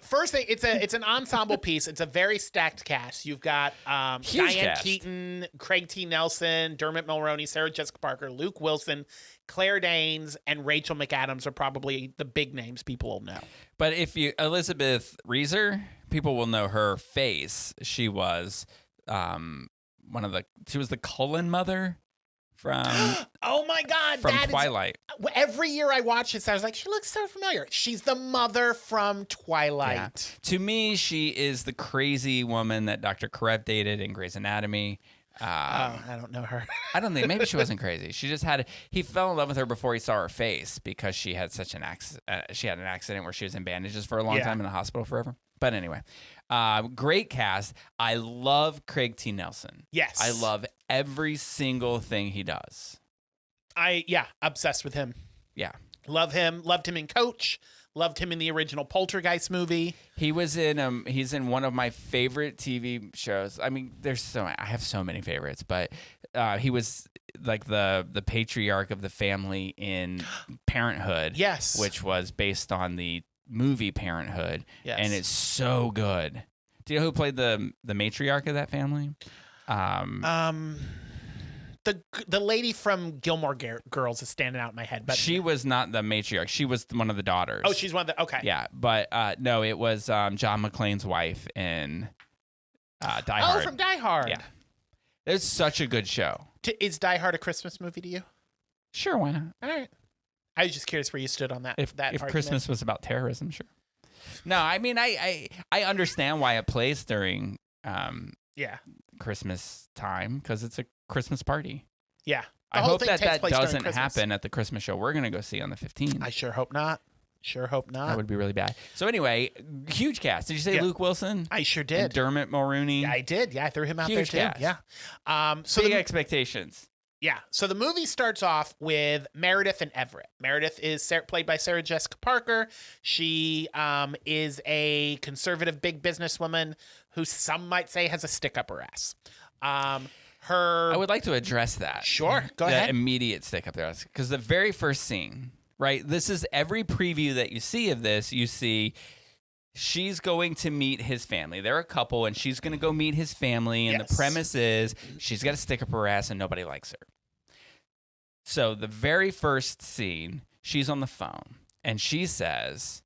first thing, it's an ensemble piece. It's a very stacked cast. You've got Diane cast. Keaton, Craig T. Nelson, Dermot Mulroney, Sarah Jessica Parker, Luke Wilson, Claire Danes, and Rachel McAdams are probably the big names people will know. But Elizabeth Reeser, people will know her face. She was she was the Cullen mother from oh my God, from Twilight. Every year I watch this, I was like, she looks so familiar. She's the mother from Twilight. Yeah. To me, she is the crazy woman that Dr. Karev dated in Grey's Anatomy. I don't know her. I don't think maybe she wasn't crazy. She just he fell in love with her before he saw her face because she had such an accident. She had an accident where she was in bandages for a long time in the hospital forever. But anyway, great cast. I love Craig T. Nelson. Yes, I love every single thing he does. Obsessed with him. Yeah, love him. Loved him in Coach. Loved him in the original Poltergeist movie. He was in he's in one of my favorite TV shows. I mean, I have so many favorites, but he was like the patriarch of the family in Parenthood. Yes. Which was based on the movie Parenthood. Yes. And it's so good. Do you know who played the matriarch of that family? The lady from Gilmore Girls is standing out in my head, but she was not the matriarch. She was one of the daughters. Oh, she's one of the okay. Yeah, but no, it was John McClane's wife in Die Hard. Oh, from Die Hard. Yeah, it's such a good show. Is Die Hard a Christmas movie to you? Sure, why not? All right. I was just curious where you stood on that. If argument. Christmas was about terrorism, sure. No, I mean I understand why it plays during Christmas time because it's a Christmas party. Yeah. I hope that doesn't happen at the Christmas show we're going to go see on the 15th. I sure hope not. That would be really bad. So anyway, huge cast. Did you say Luke Wilson? I sure did. And Dermot Mulroney? Yeah, I did. Yeah, I threw him out huge there too. Cast. Yeah. So big expectations. Yeah. So the movie starts off with Meredith and Everett. Meredith is played by Sarah Jessica Parker. She is a conservative big businesswoman who some might say has a stick up her ass. I would like to address that. Sure. Go ahead. Immediate stick up their ass. Because the very first scene, right? This is every preview that you see of this. You see she's going to meet his family. They're a couple, and she's going to go meet his family. And the premise is she's got a stick up her ass, and nobody likes her. So the very first scene, she's on the phone, and she says,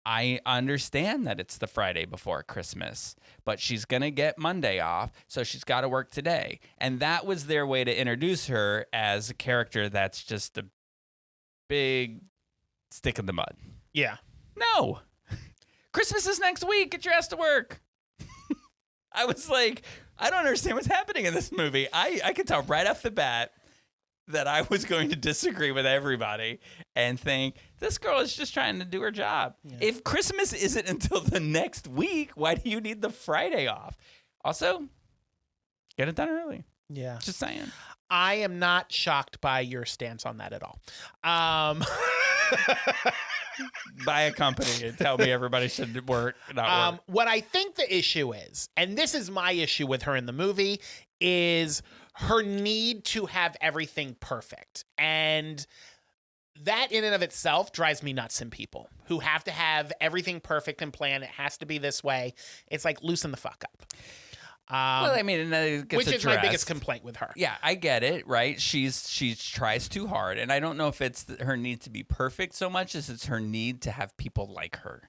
I understand that it's the Friday before Christmas, but she's going to get Monday off, so she's got to work today. And that was their way to introduce her as a character that's just a big stick in the mud. Yeah. No. Christmas is next week. Get your ass to work. I was like, I don't understand what's happening in this movie. I could tell right off the bat that I was going to disagree with everybody and think this girl is just trying to do her job. Yeah. If Christmas isn't until the next week, why do you need the Friday off? Also, get it done early. Yeah. Just saying. I am not shocked by your stance on that at all. Buy a company and tell me everybody should work, not work. What I think the issue is, and this is my issue with her in the movie, is her need to have everything perfect. And that in and of itself drives me nuts in people who have to have everything perfect and planned. It has to be this way. It's like, loosen the fuck up. Well, I mean, it gets which is my addressed. biggest complaint with her. Yeah, I get it, right? She tries too hard, and I don't know if it's her need to be perfect so much as it's her need to have people like her.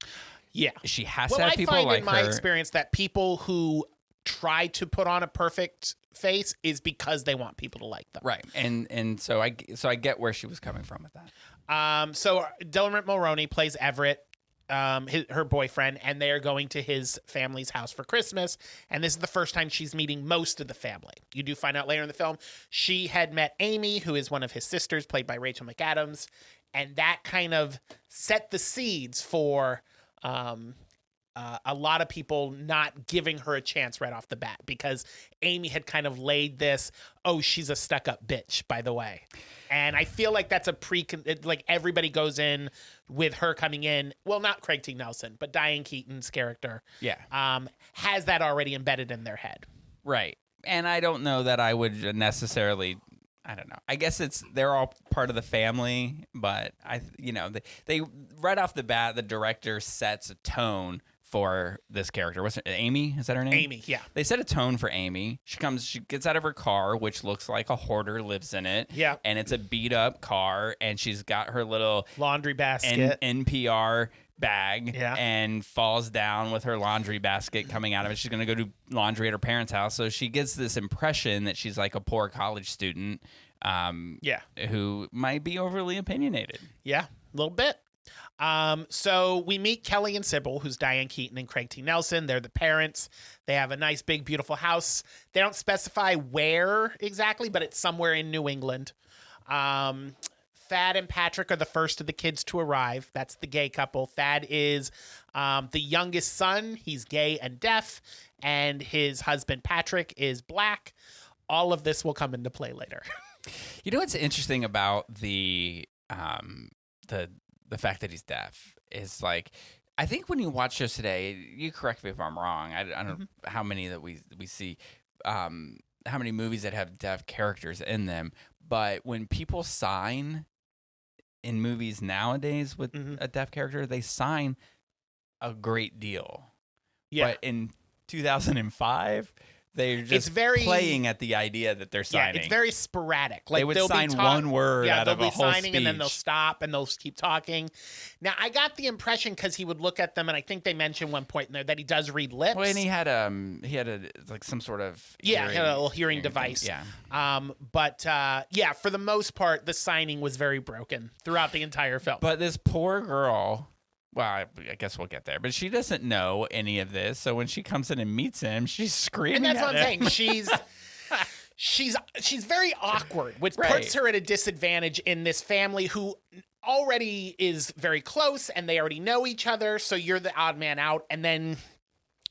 Yeah, she has to have people like her. I find in my experience that people who try to put on a perfect face is because they want people to like them. Right, and so I get where she was coming from with that. So Dermot Mulroney plays Everett. Her boyfriend, and they are going to his family's house for Christmas. And this is the first time she's meeting most of the family. You do find out later in the film, she had met Amy, who is one of his sisters, played by Rachel McAdams. And that kind of set the seeds for a lot of people not giving her a chance right off the bat, because Amy had kind of laid this, oh, she's a stuck-up bitch, by the way. And I feel like that's like everybody goes in with her coming in. Well, not Craig T. Nelson, but Diane Keaton's character. Yeah. Has that already embedded in their head. Right. And I don't know that I would necessarily, I don't know. I guess they're all part of the family, but they right off the bat, the director sets a tone for this character. What's her, Amy? Is that her name? Amy, yeah. They set a tone for Amy. She gets out of her car, which looks like a hoarder lives in it. Yeah. And it's a beat up car, and she's got her little laundry basket, NPR bag, yeah, and falls down with her laundry basket coming out of it. She's going to go do laundry at her parents' house. So she gets this impression that she's like a poor college student, yeah, who might be overly opinionated. Yeah, a little bit. So we meet Kelly and Sybil, who's Diane Keaton and Craig T. Nelson. They're the parents. They have a nice, big, beautiful house. They don't specify where exactly, but it's somewhere in New England. Thad and Patrick are the first of the kids to arrive. That's the gay couple. Thad is the youngest son. He's gay and deaf. And his husband, Patrick, is black. All of this will come into play later. You know what's interesting about the fact that he's deaf is like, I think when you watch shows today, you correct me if I'm wrong. I don't know how many that we see, how many movies that have deaf characters in them. But when people sign in movies nowadays with a deaf character, they sign a great deal. Yeah. But in 2005, they're just playing at the idea that they're signing. Yeah, it's very sporadic. Like they would sign one word out of a whole speech. They'll be signing and then they'll stop and they'll keep talking. Now, I got the impression because he would look at them, and I think they mentioned one point in there that he does read lips. Well, and he had like some sort of hearing, he had a little hearing device. Thing. Yeah. For the most part, the signing was very broken throughout the entire film. But this poor girl. Well, I guess we'll get there. But she doesn't know any of this. So when she comes in and meets him, she's screaming at him. And that's what I'm saying. She's very awkward, which puts her at a disadvantage in this family who already is very close and they already know each other. So you're the odd man out. And then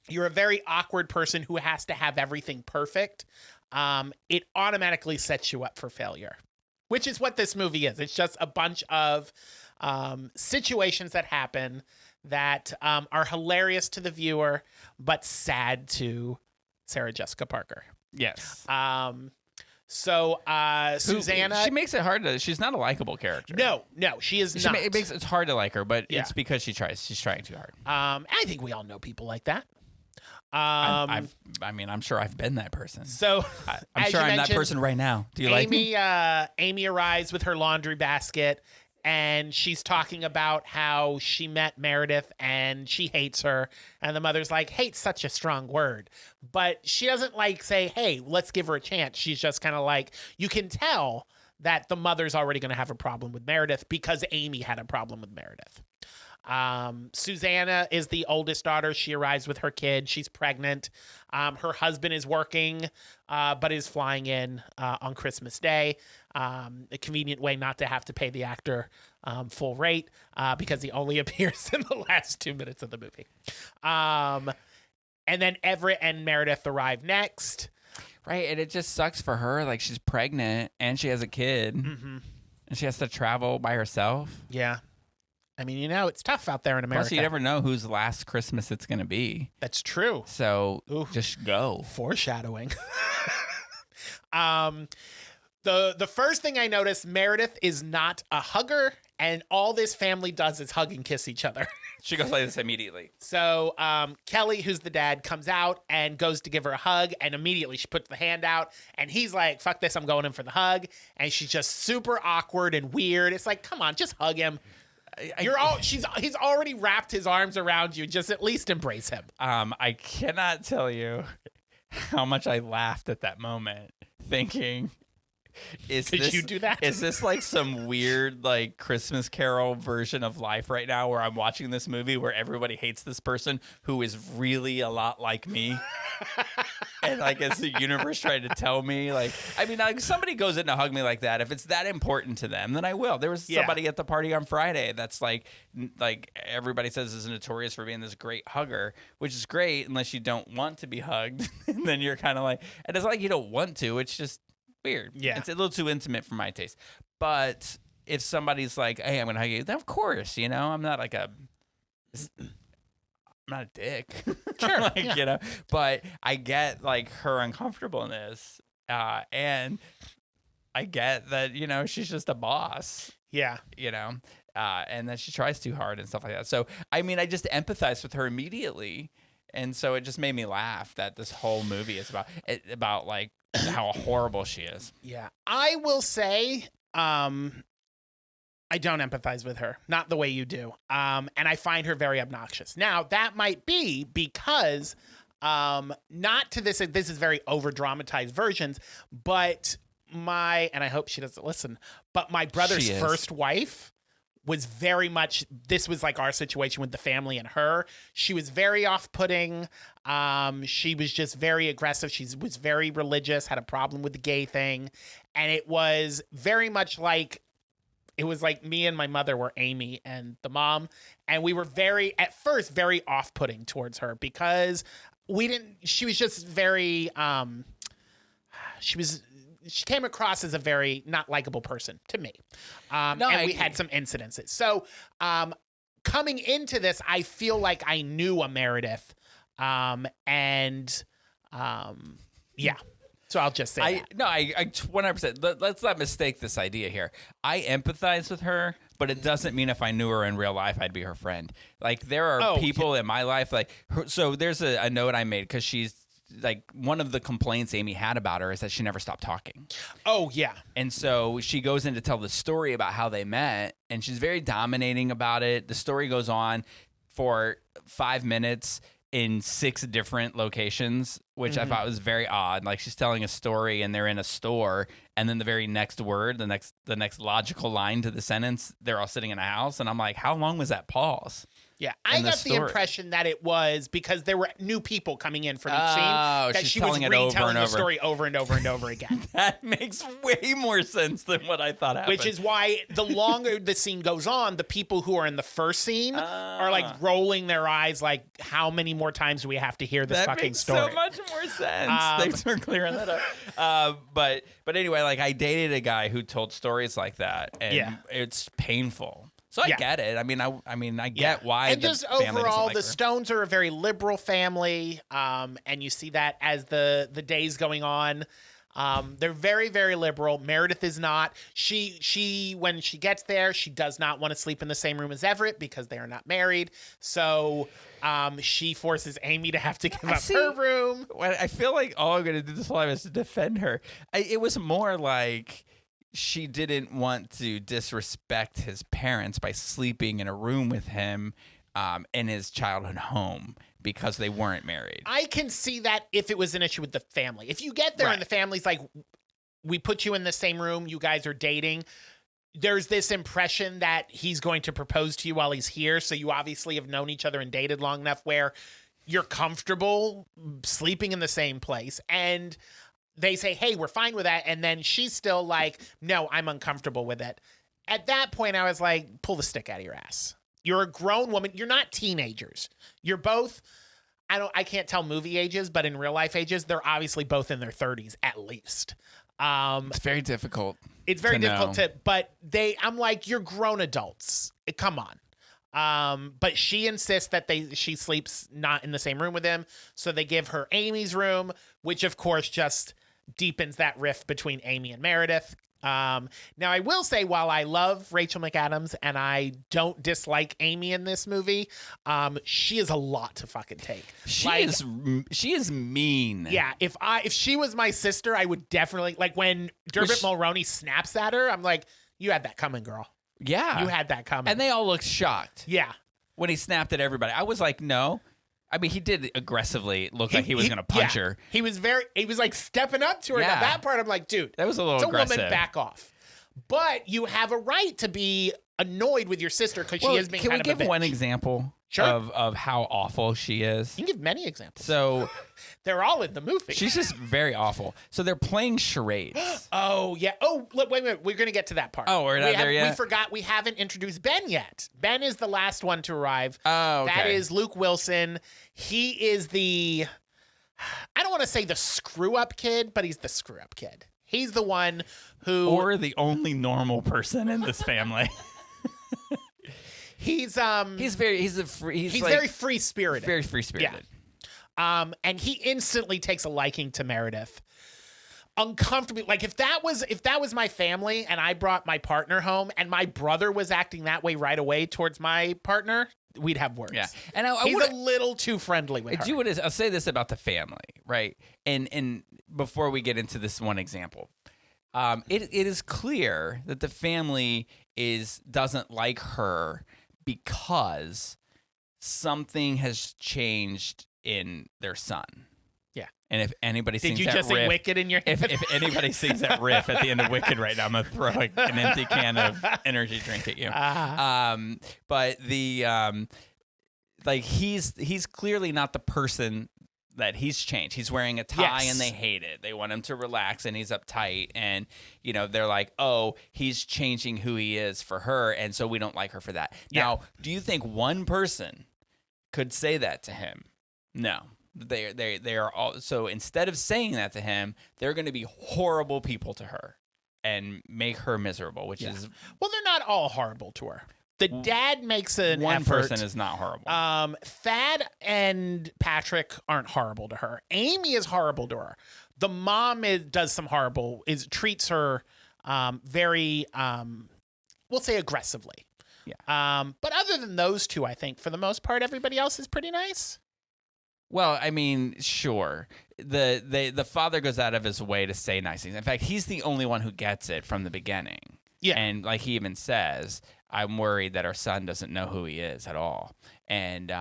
you're a very awkward person who has to have everything perfect. It automatically sets you up for failure, which is what this movie is. It's just a bunch of situations that happen that are hilarious to the viewer, but sad to Sarah Jessica Parker. Yes. Susanna, she makes it hard to. She's not a likable character. No, she is not. It's hard to like her, but it's because she's trying too hard. I think we all know people like that. I'm sure I've been that person. So I'm sure I'm that person right now. Do you like me? Amy arrives with her laundry basket. And she's talking about how she met Meredith and she hates her. And the mother's like, hate's such a strong word. But she doesn't say, hey, let's give her a chance. She's just kind of like, you can tell that the mother's already going to have a problem with Meredith because Amy had a problem with Meredith. Susanna is the oldest daughter. She arrives with her kid. She's pregnant. Her husband is working, but is flying in on Christmas Day. A convenient way not to have to pay the actor full rate because he only appears in the last 2 minutes of the movie. And then Everett and Meredith arrive next. Right, and it just sucks for her. Like, she's pregnant and she has a kid. And she has to travel by herself. Yeah. I mean, it's tough out there in America. Plus, you never know whose last Christmas it's going to be. That's true. So just go. Foreshadowing. The first thing I noticed, Meredith is not a hugger, and all this family does is hug and kiss each other. She goes like this immediately. So Kelly, who's the dad, comes out and goes to give her a hug, and immediately she puts the hand out, and he's like, fuck this, I'm going in for the hug. And she's just super awkward and weird. It's like, come on, just hug him. He's already wrapped his arms around you. Just at least embrace him. I cannot tell you how much I laughed at that moment, thinking, Did you do that? Is this like some weird like Christmas Carol version of life right now where I'm watching this movie where everybody hates this person who is really a lot like me? And like, is the universe trying to tell me, like, I mean, like, somebody goes in to hug me like that. If it's that important to them, then I will. There was somebody at the party on Friday that's like everybody says is notorious for being this great hugger, which is great unless you don't want to be hugged. And then you're kind of like, and it's like you don't want to. It's just weird. Yeah, it's a little too intimate for my taste. But if somebody's like, hey, I'm gonna hug you, then of course, I'm not like I'm not a dick. Sure. But I get like her uncomfortableness. And I get that, she's just a boss. Yeah. And that she tries too hard and stuff like that. So, I mean, I just empathize with her immediately. And so it just made me laugh that this whole movie is about like how horrible she is. Yeah. I will say, I don't empathize with her, not the way you do. And I find her very obnoxious. Now, that might be because, not to this is very over-dramatized versions, but and I hope she doesn't listen, but my brother's first wife was very much, this was like our situation with the family and her. She was very off-putting. She was just very aggressive. She was very religious, had a problem with the gay thing. And it was very much like, it was like me and my mother were Amy and the mom. And we were at first, very off-putting towards her because she was just very, she came across as a very not likable person to me. And we had some incidences. So coming into this, I feel like I knew a Meredith. Yeah. So I'll just say that. I 100%. Let's not mistake this idea here. I empathize with her, but it doesn't mean if I knew her in real life, I'd be her friend. Like there are people in my life, like her, so there's a note I made because she's like one of the complaints Amy had about her is that she never stopped talking. Oh yeah. And so she goes in to tell the story about how they met, and she's very dominating about it. The story goes on for 5 minutes in 6 different locations, which I thought was very odd. Like she's telling a story and they're in a store, and then the very next word, the next logical line to the sentence, they're all sitting in a house, and I'm like, how long was that pause? Yeah, I got the impression that it was because there were new people coming in from each scene. That she was retelling the story over and over and over again. That makes way more sense than what I thought happened. Which is why the longer the scene goes on, the people who are in the first scene are like rolling their eyes like, how many more times do we have to hear this fucking story? That makes so much more sense. Thanks for clearing that up. But anyway, like I dated a guy who told stories like that, and it's painful. So I get it. I mean, I get why. And just overall, the Stones are a very liberal family, and you see that as the days going on. They're very, very liberal. Meredith is not. She when she gets there, she does not want to sleep in the same room as Everett because they are not married. So she forces Amy to have to give up her room. I feel like all I'm going to do this whole time is to defend her. It was more like she didn't want to disrespect his parents by sleeping in a room with him in his childhood home because they weren't married. I can see that if it was an issue with the family. If you get there and the family's like, we put you in the same room, you guys are dating, there's this impression that he's going to propose to you while he's here. So you obviously have known each other and dated long enough where you're comfortable sleeping in the same place. And they say, hey, we're fine with that. And then she's still like, no, I'm uncomfortable with it. At that point, I was like, pull the stick out of your ass. You're a grown woman. You're not teenagers. You're both, I can't tell movie ages, but in real life ages, they're obviously both in their 30s at least. It's very difficult. It's very difficult but I'm like, you're grown adults. Come on. But she insists that she sleeps not in the same room with him. So they give her Amy's room, which of course just deepens that rift between Amy and Meredith. Now I will say, while I love Rachel McAdams and I don't dislike Amy in this movie, she is a lot to fucking take. She is mean. Yeah, if she was my sister, I would definitely, like when Dermot Mulroney snaps at her, I'm like, you had that coming, girl. Yeah. You had that coming. And they all looked shocked. Yeah. When he snapped at everybody. I was like, no. I mean, he did aggressively look like he was going to punch her. He was like stepping up to her. Yeah. Now that part, I'm like, dude, that was a little aggressive. It's a woman, back off. But you have a right to be annoyed with your sister because she is being kind of a bitch. Can we give one example of how awful she is? You can give many examples. So they're all in the movie. She's just very awful. So they're playing charades. Oh, yeah. Oh, look, wait a minute. We're going to get to that part. Oh, we're not there yet? We forgot we haven't introduced Ben yet. Ben is the last one to arrive. Oh, okay. That is Luke Wilson. He is I don't want to say the screw-up kid, but he's the screw-up kid. He's the one who... Or the only normal person in this family. He's very free-spirited. Very free-spirited. Yeah. And he instantly takes a liking to Meredith. Uncomfortably, like if that was my family and I brought my partner home and my brother was acting that way right away towards my partner, we'd have words. Yeah. And he's a little too friendly with her. I'll say this about the family, right? And before we get into this one example, it is clear that the family doesn't like her because something has changed in their son. Yeah. And if anybody Did sings you that just riff, sing Wicked in your head? if anybody sings that riff at the end of Wicked right now, I'm gonna throw an empty can of energy drink at you. But the like he's clearly not the person that he's changed. He's wearing a tie and they hate it. They want him to relax and he's uptight. And, you know, they're like, oh, he's changing who he is for her. And so we don't like her for that. Yeah. Now, do you think one person could say that to him? No. They are all. So instead of saying that to him, they're going to be horrible people to her and make her miserable, which is. Well, they're not all horrible to her. The dad makes an one effort. person is not horrible. Thad and Patrick aren't horrible to her. Amy is horrible to her. The mom does some horrible, treats her very, we'll say aggressively. Yeah. But other than those two, I think for the most part, everybody else is pretty nice. Well, I mean, sure. The father goes out of his way to say nice things. In fact, he's the only one who gets it from the beginning. Yeah. And like he even says, I'm worried that our son doesn't know who he is at all. And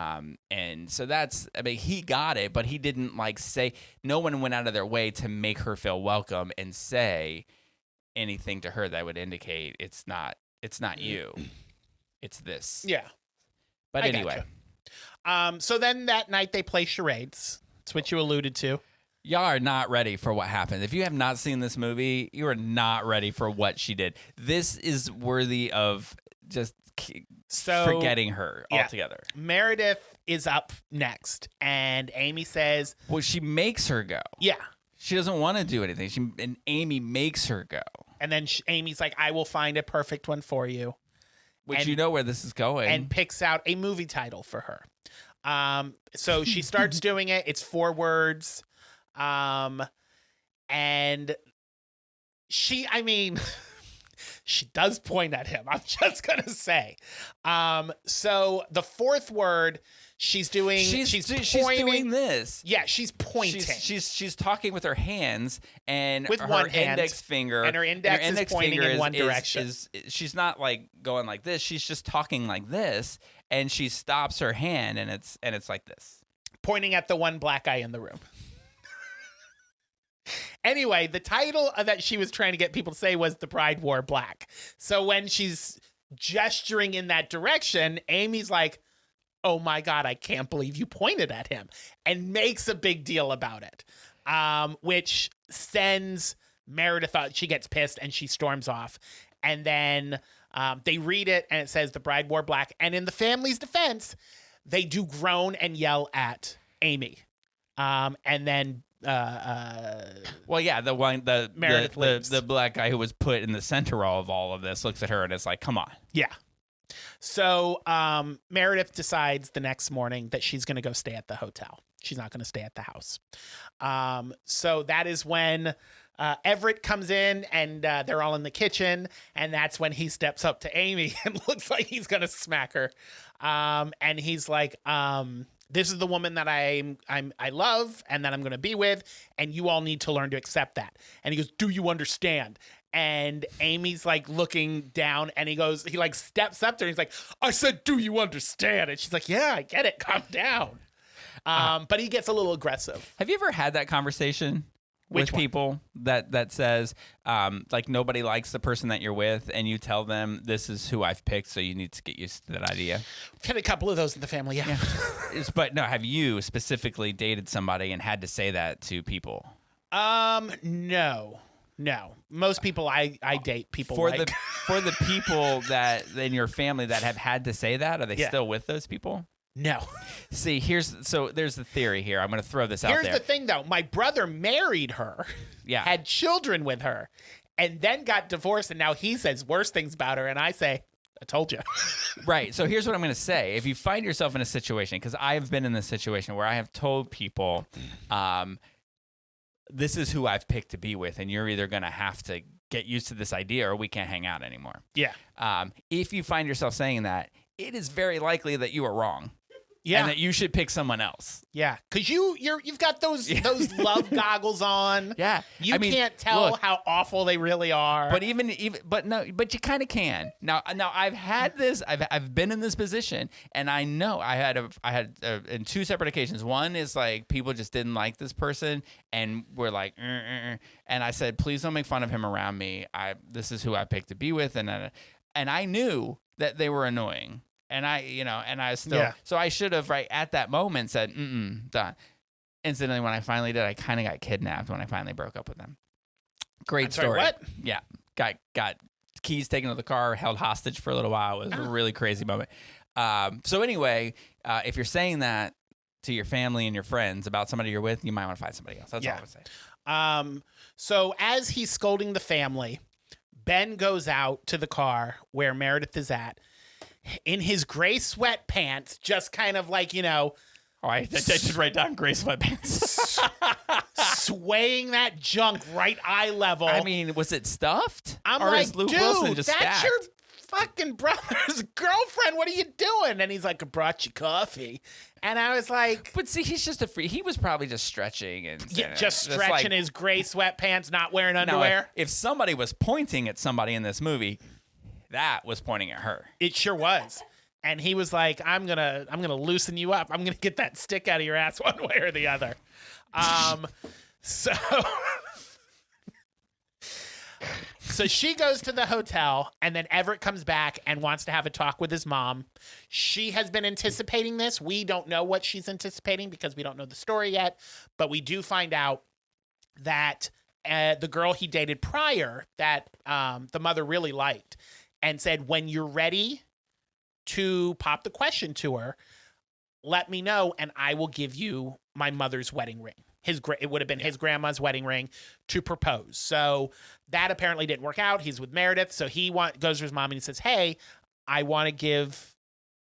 so that's, I mean, he got it, but he didn't like say, no one went out of their way to make her feel welcome and say anything to her that would indicate it's not you. It's this. Yeah. But I anyway. Gotcha. So then that night they play charades. That's what you alluded to. Y'all are not ready for what happened. If you have not seen this movie, you are not ready for what she did. This is worthy of just forgetting her altogether. Meredith is up next, and Amy says... Well, she makes her go. Yeah. She doesn't want to do anything. And Amy makes her go. And then Amy's like, I will find a perfect one for you. Which you know where this is going. And picks out a movie title for her. So she starts doing it. It's 4 words. And she does point at him. I'm just going to say. So the 4th word she's doing, she's doing this. Yeah, she's pointing. She's talking with her hands and with her one hand, index finger. And her index is pointing in one direction. She's not like going like this. She's just talking like this. And she stops her hand and it's like this. Pointing at the one black guy in the room. Anyway, the title that she was trying to get people to say was The Bride Wore Black. So when she's gesturing in that direction, Amy's like, oh my God, I can't believe you pointed at him, and makes a big deal about it, which sends Meredith out. She gets pissed and she storms off. And then they read it and it says The Bride Wore Black. And in the family's defense, they do groan and yell at Amy. And then well, yeah, the black guy who was put in the center of all of this looks at her and is like, come on. Yeah. So Meredith decides the next morning that she's going to go stay at the hotel. She's not going to stay at the house. So that is when Everett comes in and they're all in the kitchen. And that's when he steps up to Amy and looks like he's going to smack her. And he's like, this is the woman that I love and that I'm going to be with, and you all need to learn to accept that. And he goes, do you understand? And Amy's like looking down, and he like steps up to her. And he's like, I said, do you understand? And she's like, yeah, I get it. Calm down. But he gets a little aggressive. Have you ever had that conversation with people that says, like, nobody likes the person that you're with, and you tell them this is who I've picked, so you need to get used to that idea? We've had a couple of those in the family, yeah. But no, have you specifically dated somebody and had to say that to people? No. Most people I date people for like. for the people that in your family that have had to say that, are they still with those people? No. See, there's the theory here. I'm going to throw this out there. Here's the thing, though. My brother married her, had children with her, and then got divorced, and now he says worse things about her, and I say, I told you. Right. So here's what I'm going to say. If you find yourself in a situation, because I have been in this situation where I have told people, this is who I've picked to be with, and you're either going to have to get used to this idea or we can't hang out anymore. Yeah. If you find yourself saying that, it is very likely that you are wrong. Yeah. And that you should pick someone else. Yeah, because you've got those love goggles on. Yeah. You can't tell look, how awful they really are. But but you kind of can. Now I've had this. I've been in this position, and I know I had in 2 separate occasions. One is like people just didn't like this person, and we're like, and I said, please don't make fun of him around me. This is who I picked to be with, and I knew that they were annoying. And I still, so I should have right at that moment said, done. Incidentally, when I finally did, I kind of got kidnapped when I finally broke up with them. Great story. What? Yeah. Got keys taken to the car, held hostage for a little while. It was a really crazy moment. So anyway, if you're saying that to your family and your friends about somebody you're with, you might want to find somebody else. That's all I would say. So as he's scolding the family, Ben goes out to the car where Meredith is at, in his gray sweatpants, just kind of like, Oh, I should write down gray sweatpants. swaying that junk right eye level. I mean, was it stuffed? I'm or like, is Luke dude, Wilson just that's stacked? your fucking brother's girlfriend. What are you doing? And he's like, I brought you coffee. And I was like... But see, he's just he was probably just stretching. And just stretching like, his gray sweatpants, not wearing underwear. Now, if somebody was pointing at somebody in this movie... That was pointing at her. It sure was. And he was like, I'm gonna loosen you up. I'm gonna get that stick out of your ass one way or the other. So she goes to the hotel, and then Everett comes back and wants to have a talk with his mom. She has been anticipating this. We don't know what she's anticipating because we don't know the story yet, but we do find out that the girl he dated prior that the mother really liked and said, when you're ready to pop the question to her, let me know and I will give you my mother's wedding ring. It would have been his grandma's wedding ring to propose. So that apparently didn't work out. He's with Meredith. So he goes to his mom and he says, hey, I want to give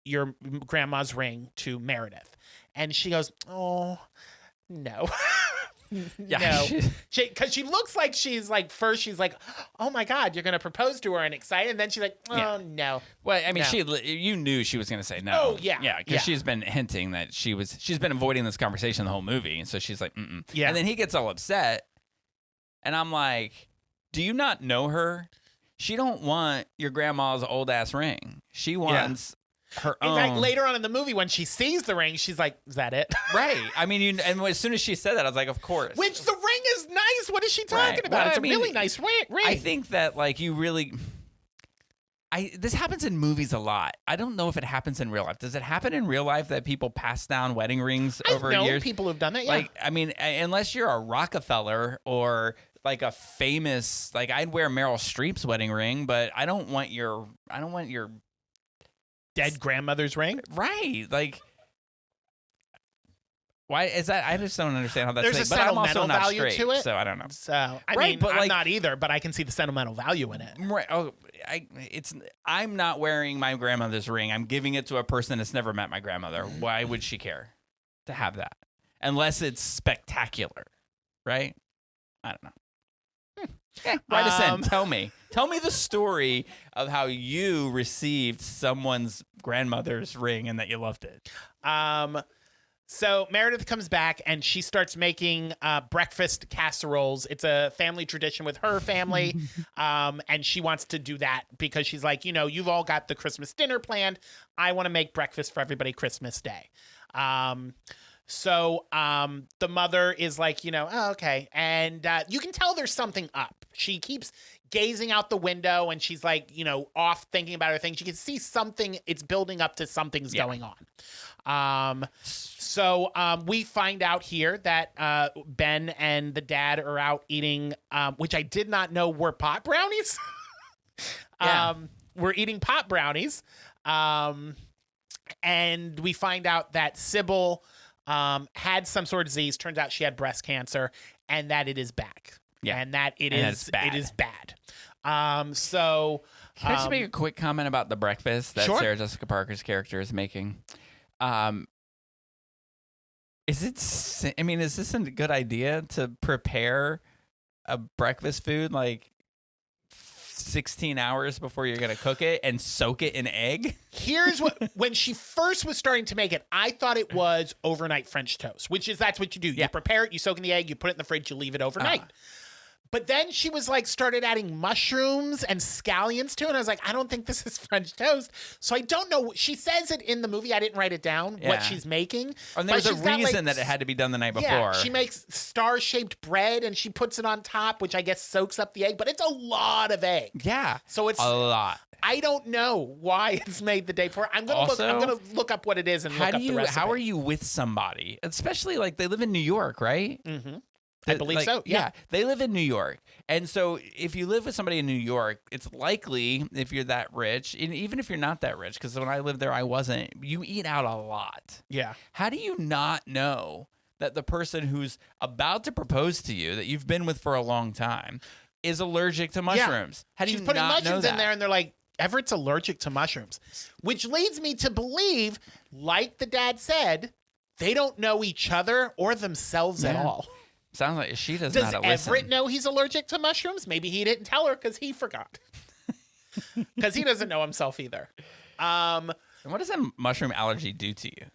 your grandma's ring to Meredith. And she goes, oh, no. Yeah, no, because she looks like first she's like, oh my God, you're gonna propose to her and excited, and then she's like, oh no. Well, I mean, no. you knew she was gonna say no. Oh yeah, because she's been hinting that she's been avoiding this conversation the whole movie, and so she's like, yeah. And then he gets all upset, and I'm like, do you not know her? She don't want your grandma's old ass ring. She wants. Her in own. fact, later on in the movie, when she sees the ring, she's like, "Is that it?" Right. I mean, and as soon as she said that, I was like, "Of course." Which the ring is nice. What is she talking about? Well, it's a really nice ring. I think that like you really. This happens in movies a lot. I don't know if it happens in real life. Does it happen in real life that people pass down wedding rings over I've known years? people who've done that. Yeah. Like, I mean, unless you're a Rockefeller or like a famous, like I'd wear Meryl Streep's wedding ring, but I don't want your dead grandmother's ring. Right. Like, why is that? I just don't understand how that's. There's a but I'm also sentimental not value straight, to it. so I don't know. So I Right, mean, but I'm like- not either, but I can see the sentimental value in it. Right. Oh, I'm not wearing my grandmother's ring. I'm giving it to a person that's never met my grandmother. Why would she care to have that? Unless it's spectacular, right? I don't know. Write us in. Tell me the story of how you received someone's grandmother's ring and that you loved it. So Meredith comes back and she starts making breakfast casseroles. It's a family tradition with her family. And she wants to do that because she's like, you've all got the Christmas dinner planned. I want to make breakfast for everybody Christmas Day. So the mother is like, oh, okay. And you can tell there's something up. She keeps gazing out the window and she's like, off thinking about her things. You can see something. It's building up to something's going on. So we find out here that Ben and the dad are out eating, which I did not know were pot brownies. We're eating pot brownies. And we find out that Sybil had some sort of disease. Turns out she had breast cancer and that it is back. Yeah. And that it And is bad. it is bad. So Can I just make a quick comment about the breakfast that Sure. Sarah Jessica Parker's character is making? Is this a good idea to prepare a breakfast food like 16 hours before you're going to cook it and soak it in egg? Here's what, when she first was starting to make it, I thought it was overnight French toast, that's what you do. Yeah. You prepare it, you soak in the egg, you put it in the fridge, you leave it overnight. But then she was like, started adding mushrooms and scallions to it. And I was like, I don't think this is French toast. So I don't know. She says it in the movie. I didn't write it down, what she's making. And there's a reason that it had to be done the night before. Yeah, she makes star-shaped bread and she puts it on top, which I guess soaks up the egg. But it's a lot of egg. Yeah. So it's a lot. I don't know why it's made the day before. I'm gonna look up what it is and look up the recipe. How are you with somebody, especially like they live in New York, right? Mm-hmm. I believe so. Yeah, they live in New York. And so if you live with somebody in New York, it's likely, if you're that rich, and even if you're not that rich, because when I lived there, I wasn't, you eat out a lot. Yeah. How do you not know that the person who's about to propose to you, that you've been with for a long time, is allergic to mushrooms? How do you She's putting not know mushrooms that? in there, and they're like, Everett's allergic to mushrooms, which leads me to believe, like the dad said, they don't know each other or themselves at all. Sounds like she does Does not Everett know he's allergic to mushrooms? Maybe he didn't tell her because he forgot. Because he doesn't know himself either. And what does a mushroom allergy do to you?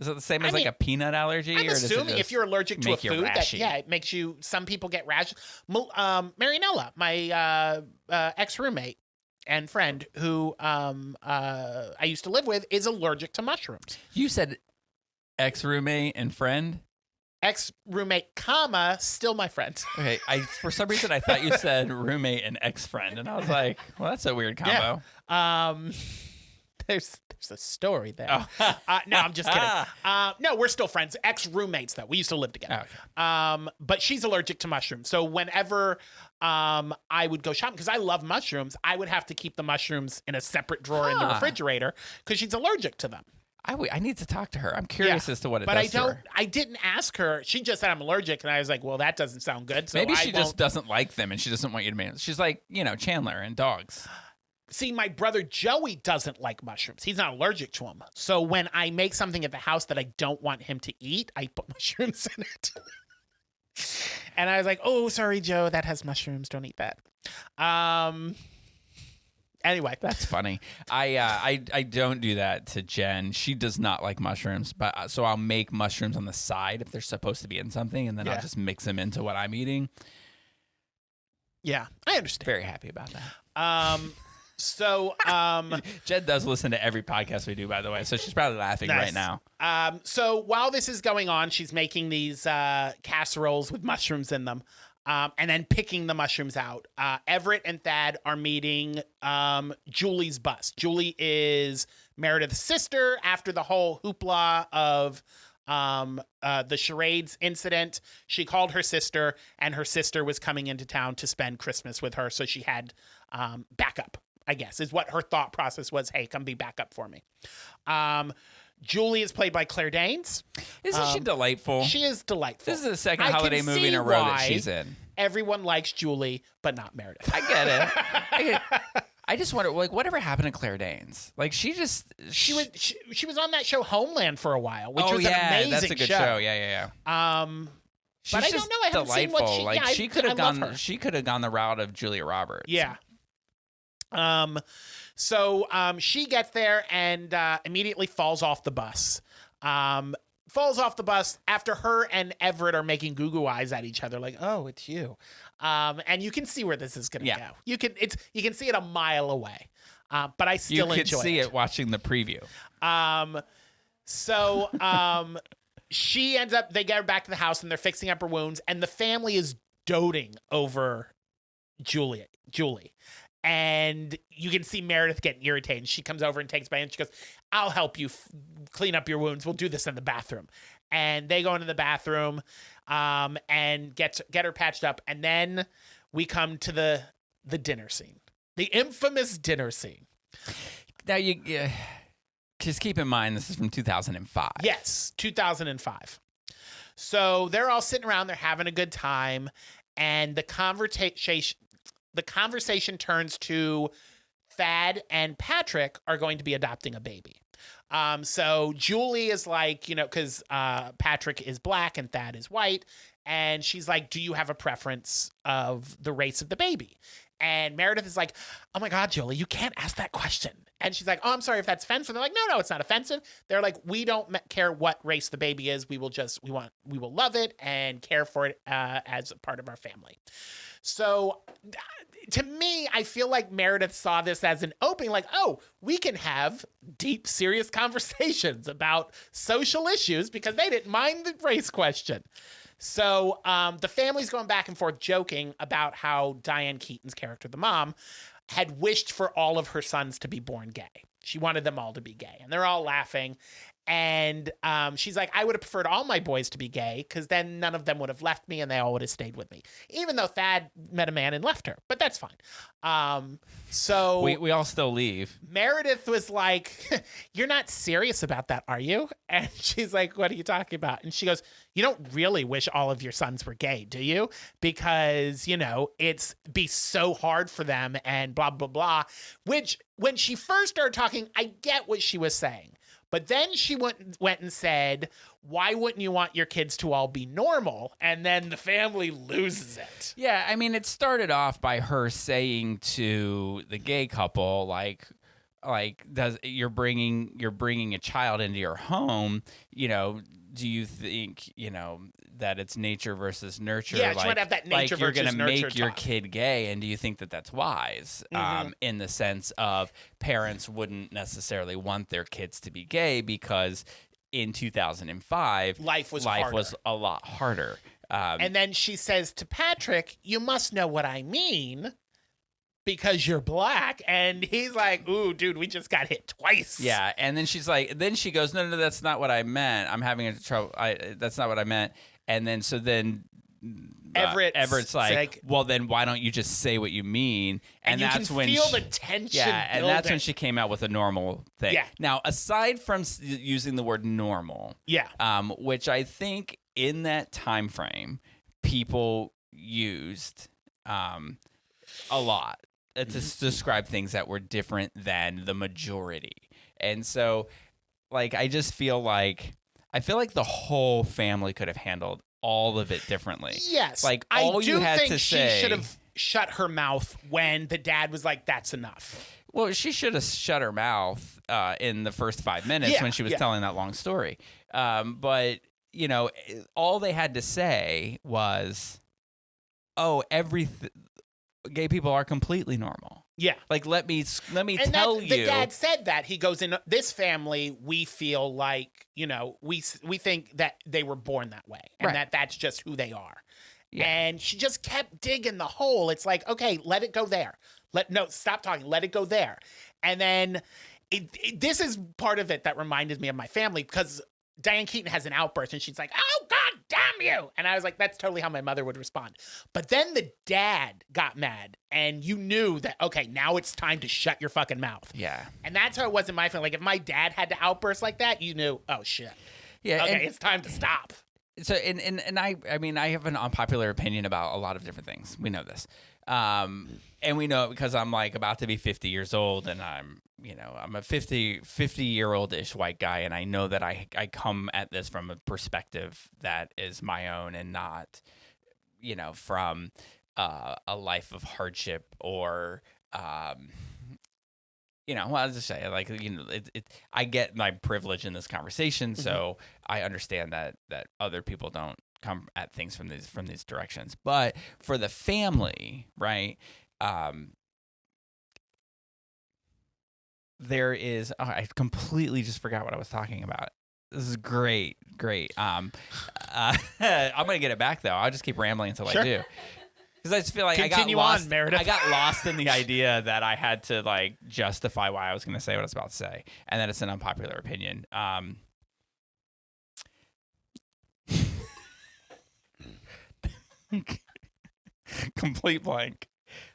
Is it the same as like a peanut allergy? I'm or does it assuming just if you're allergic to a make you food, rashy? it makes you. Some people get rash. Marianella, my ex-roommate and friend who I used to live with, is allergic to mushrooms. You said ex-roommate and friend? Ex-roommate, comma, still my friend. Okay, for some reason I thought you said roommate and ex-friend, and I was like, well, that's a weird combo. Yeah. There's a story there. Oh. No, I'm just kidding. No, we're still friends. Ex-roommates, though. We used to live together. Oh, okay. But she's allergic to mushrooms. So whenever I would go shopping, because I love mushrooms, I would have to keep the mushrooms in a separate drawer in the refrigerator because she's allergic to them. I need to talk to her. I'm curious as to what it does to her. I didn't ask her. She just said I'm allergic, and I was like, well, that doesn't sound good. So maybe she just doesn't like them, and she doesn't want you to make them. She's like, Chandler and dogs. See, my brother Joey doesn't like mushrooms. He's not allergic to them. So when I make something at the house that I don't want him to eat, I put mushrooms in it. And I was like, oh, sorry, Joe, that has mushrooms. Don't eat that. Anyway, that's funny. I don't do that to Jen. She does not like mushrooms, but so I'll make mushrooms on the side if they're supposed to be in something, and then I'll just mix them into what I'm eating. Yeah, I understand. Very happy about that. So Jen does listen to every podcast we do, by the way, so she's probably laughing right now. So while this is going on, she's making these casseroles with mushrooms in them. And then picking the mushrooms out. Everett and Thad are meeting Julie's bus. Julie is Meredith's sister after the whole hoopla of the charades incident. She called her sister, and her sister was coming into town to spend Christmas with her. So she had backup, I guess, is what her thought process was. Hey, come be backup for me. Julie is played by Claire Danes. Isn't she delightful? She is delightful. This is the second holiday movie in a row that she's in. Everyone likes Julie, but not Meredith. I get it. I just wonder, like, whatever happened to Claire Danes? Like, she was on that show Homeland for a while, which was an amazing that's a good show. Yeah. But I don't know. I haven't seen what she. Like, yeah, she could have gone. She could have gone the route of Julia Roberts. Yeah. So she gets there and immediately falls off the bus. Falls off the bus after her and Everett are making goo-goo eyes at each other, like, "Oh, it's you," and you can see where this is going to go. You can see it a mile away, but I still enjoy it. You can see it watching the preview. She ends up. They get her back to the house and they're fixing up her wounds, and the family is doting over Julie. And you can see Meredith getting irritated. She comes over and takes my hand. She goes, "I'll help you clean up your wounds. We'll do this in the bathroom." And they go into the bathroom and get her patched up. And then we come to the dinner scene, the infamous dinner scene. Now, you just keep in mind, this is from 2005. Yes, 2005. So they're all sitting around. They're having a good time. And the conversation turns to Thad and Patrick are going to be adopting a baby. So Julie is like, because Patrick is black and Thad is white. And she's like, do you have a preference of the race of the baby? And Meredith is like, oh my God, Julie, you can't ask that question. And she's like, oh, I'm sorry if that's offensive. They're like, no, it's not offensive. They're like, we don't care what race the baby is. We will love it and care for it as a part of our family. So to me, I feel like Meredith saw this as an opening, like, oh, we can have deep, serious conversations about social issues because they didn't mind the race question. So the family's going back and forth joking about how Diane Keaton's character, the mom, had wished for all of her sons to be born gay. She wanted them all to be gay. And they're all laughing. And she's like, I would have preferred all my boys to be gay because then none of them would have left me and they all would have stayed with me. Even though Thad met a man and left her. But that's fine. So we all still leave. Meredith was like, you're not serious about that, are you? And she's like, what are you talking about? And she goes, you don't really wish all of your sons were gay, do you? Because, it's be so hard for them and blah, blah, blah. Which, when she first started talking, I get what she was saying. But then she went and said, why wouldn't you want your kids to all be normal? And then the family loses it. Yeah, I mean, it started off by her saying to the gay couple, like you're bringing a child into your home, do you think, that it's nature versus nurture? Yeah, she might have that nature versus nurture. You're going to make your talk. kid gay, and do you think that that's wise? In the sense of parents wouldn't necessarily want their kids to be gay because in 2005, life was a lot harder. And then she says to Patrick, you must know what I mean because you're black. And he's like, ooh, dude, we just got hit twice. Yeah. And then she goes, no, that's not what I meant. I'm having trouble. That's not what I meant. And then, Everett's like, well, then why don't you just say what you mean? And that's when feel the tension. Yeah. And building. That's when she came out with a normal thing. Yeah. Now, aside from using the word normal, which I think in that time frame, people used a lot to describe things that were different than the majority. And so, I feel like the whole family could have handled all of it differently. Yes. All you had to she say, should have shut her mouth when the dad was like, that's enough. Well, she should have shut her mouth in the first 5 minutes when she was telling that long story. But, all they had to say was, oh, gay people are completely normal. Yeah. Let me tell you. The dad said that. He goes, in this family, we feel like, we think that they were born that way and that's just who they are. Yeah. And she just kept digging the hole. It's like, okay, let it go there. Stop talking. Let it go there. And then this is part of it that reminded me of my family because Diane Keaton has an outburst and she's like, oh, God damn you. And I was like, that's totally how my mother would respond. But then the dad got mad and you knew that, okay, now it's time to shut your fucking mouth. Yeah. And that's how it was in my family. If my dad had to outburst like that, you knew, oh, shit. Yeah. Okay, it's time to stop. So, and I have an unpopular opinion about a lot of different things. We know this. And we know it because I'm about to be 50 years old and I'm a 50-year-old-ish white guy. And I know that I come at this from a perspective that is my own and not, from a life of hardship or, I'll just say I get my privilege in this conversation. So I understand that other people don't come at things from these directions, but for the family, right? There is, I completely just forgot what I was talking about. This is great. I'm going to get it back though. I'll just keep rambling until I do. Because I just feel like Continue I got lost. on, Meredith. I got lost in the idea that I had to justify why I was going to say what I was about to say, and that it's an unpopular opinion. Complete blank.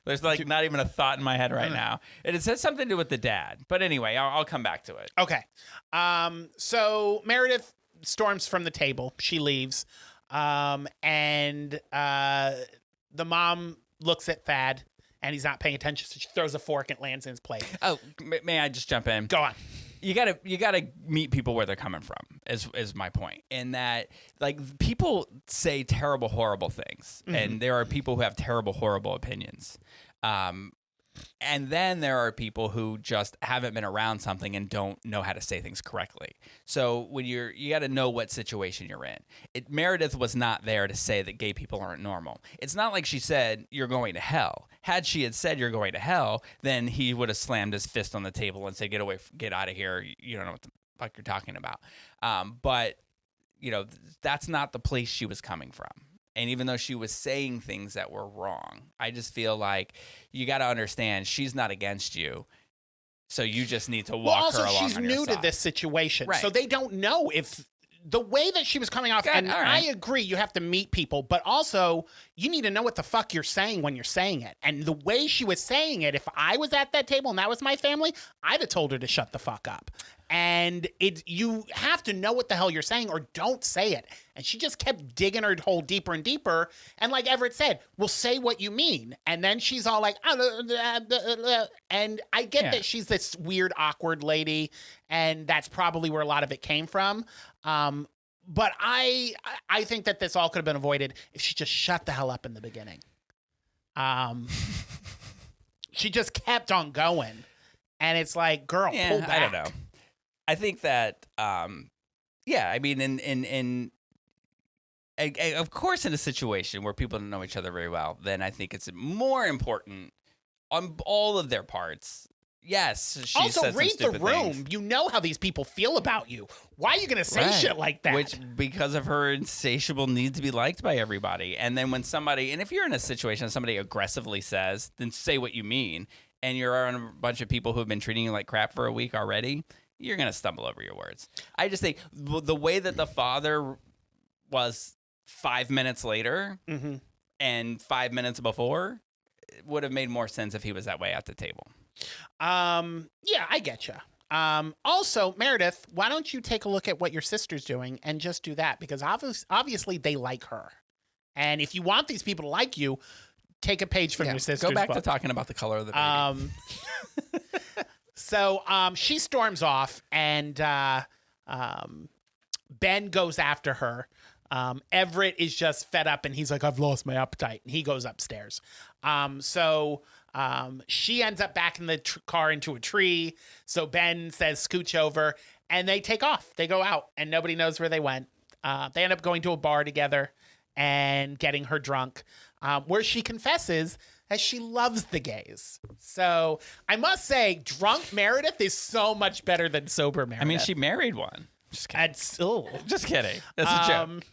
There's not even a thought in my head right now. And it says something to do with the dad. But anyway, I'll come back to it. Okay. So Meredith storms from the table. She leaves. And the mom looks at Thad and he's not paying attention. So she throws a fork and it lands in his plate. Oh, may I just jump in? Go on. you gotta meet people where they're coming from. Is my point. And that like people say terrible, horrible things, and there are people who have terrible, horrible opinions. And then there are people who just haven't been around something and don't know how to say things correctly. So when you got to know what situation you're in. Meredith was not there to say that gay people aren't normal. It's not like she said, you're going to hell. Had she had said you're going to hell, then he would have slammed his fist on the table and said, get out of here. You don't know what the fuck you're talking about. But, that's not the place she was coming from. And even though she was saying things that were wrong, I just feel like you got to understand she's not against you. So you just need to walk her along on your side. Also, she's new to this situation. Right. So they don't know if the way that she was coming off, Good, and all right. I agree, you have to meet people, but also you need to know what the fuck you're saying when you're saying it. And the way she was saying it, if I was at that table and that was my family, I'd have told her to shut the fuck up. And you have to know what the hell you're saying or don't say it. And she just kept digging her hole deeper and deeper. And like Everett said, well, say what you mean. And then she's all like, and I get that she's this weird, awkward lady. And that's probably where a lot of it came from. But I think that this all could have been avoided if she just shut the hell up in the beginning. She just kept on going. And it's like, girl, pull back. I don't know. I think that, I mean, of course, in a situation where people don't know each other very well, then I think it's more important on all of their parts. Yes, she also said read some the stupid room. things. You know how these people feel about you. Why are you going to say shit like that? Which, because of her insatiable need to be liked by everybody. And then when somebody, and if you're in a situation somebody aggressively says, then say what you mean. And you're on a bunch of people who have been treating you like crap for a week already, you're going to stumble over your words. I just think the way that the father was 5 minutes later and 5 minutes before would have made more sense if he was that way at the table. Yeah, I get you. Also, Meredith, why don't you take a look at what your sister's doing and just do that? Because obviously they like her. And if you want these people to like you, take a page from your sister's Go back book. to talking about the color of the baby. So she storms off, and Ben goes after her. Everett is just fed up, and he's like, I've lost my appetite. And he goes upstairs. She ends up backing the car into a tree. So Ben says, scooch over, and they take off. They go out, and nobody knows where they went. They end up going to a bar together and getting her drunk, where she confesses that she loves the gays. So I must say, drunk Meredith is so much better than sober Meredith. I mean, she married one. Just kidding. Just kidding. That's a joke.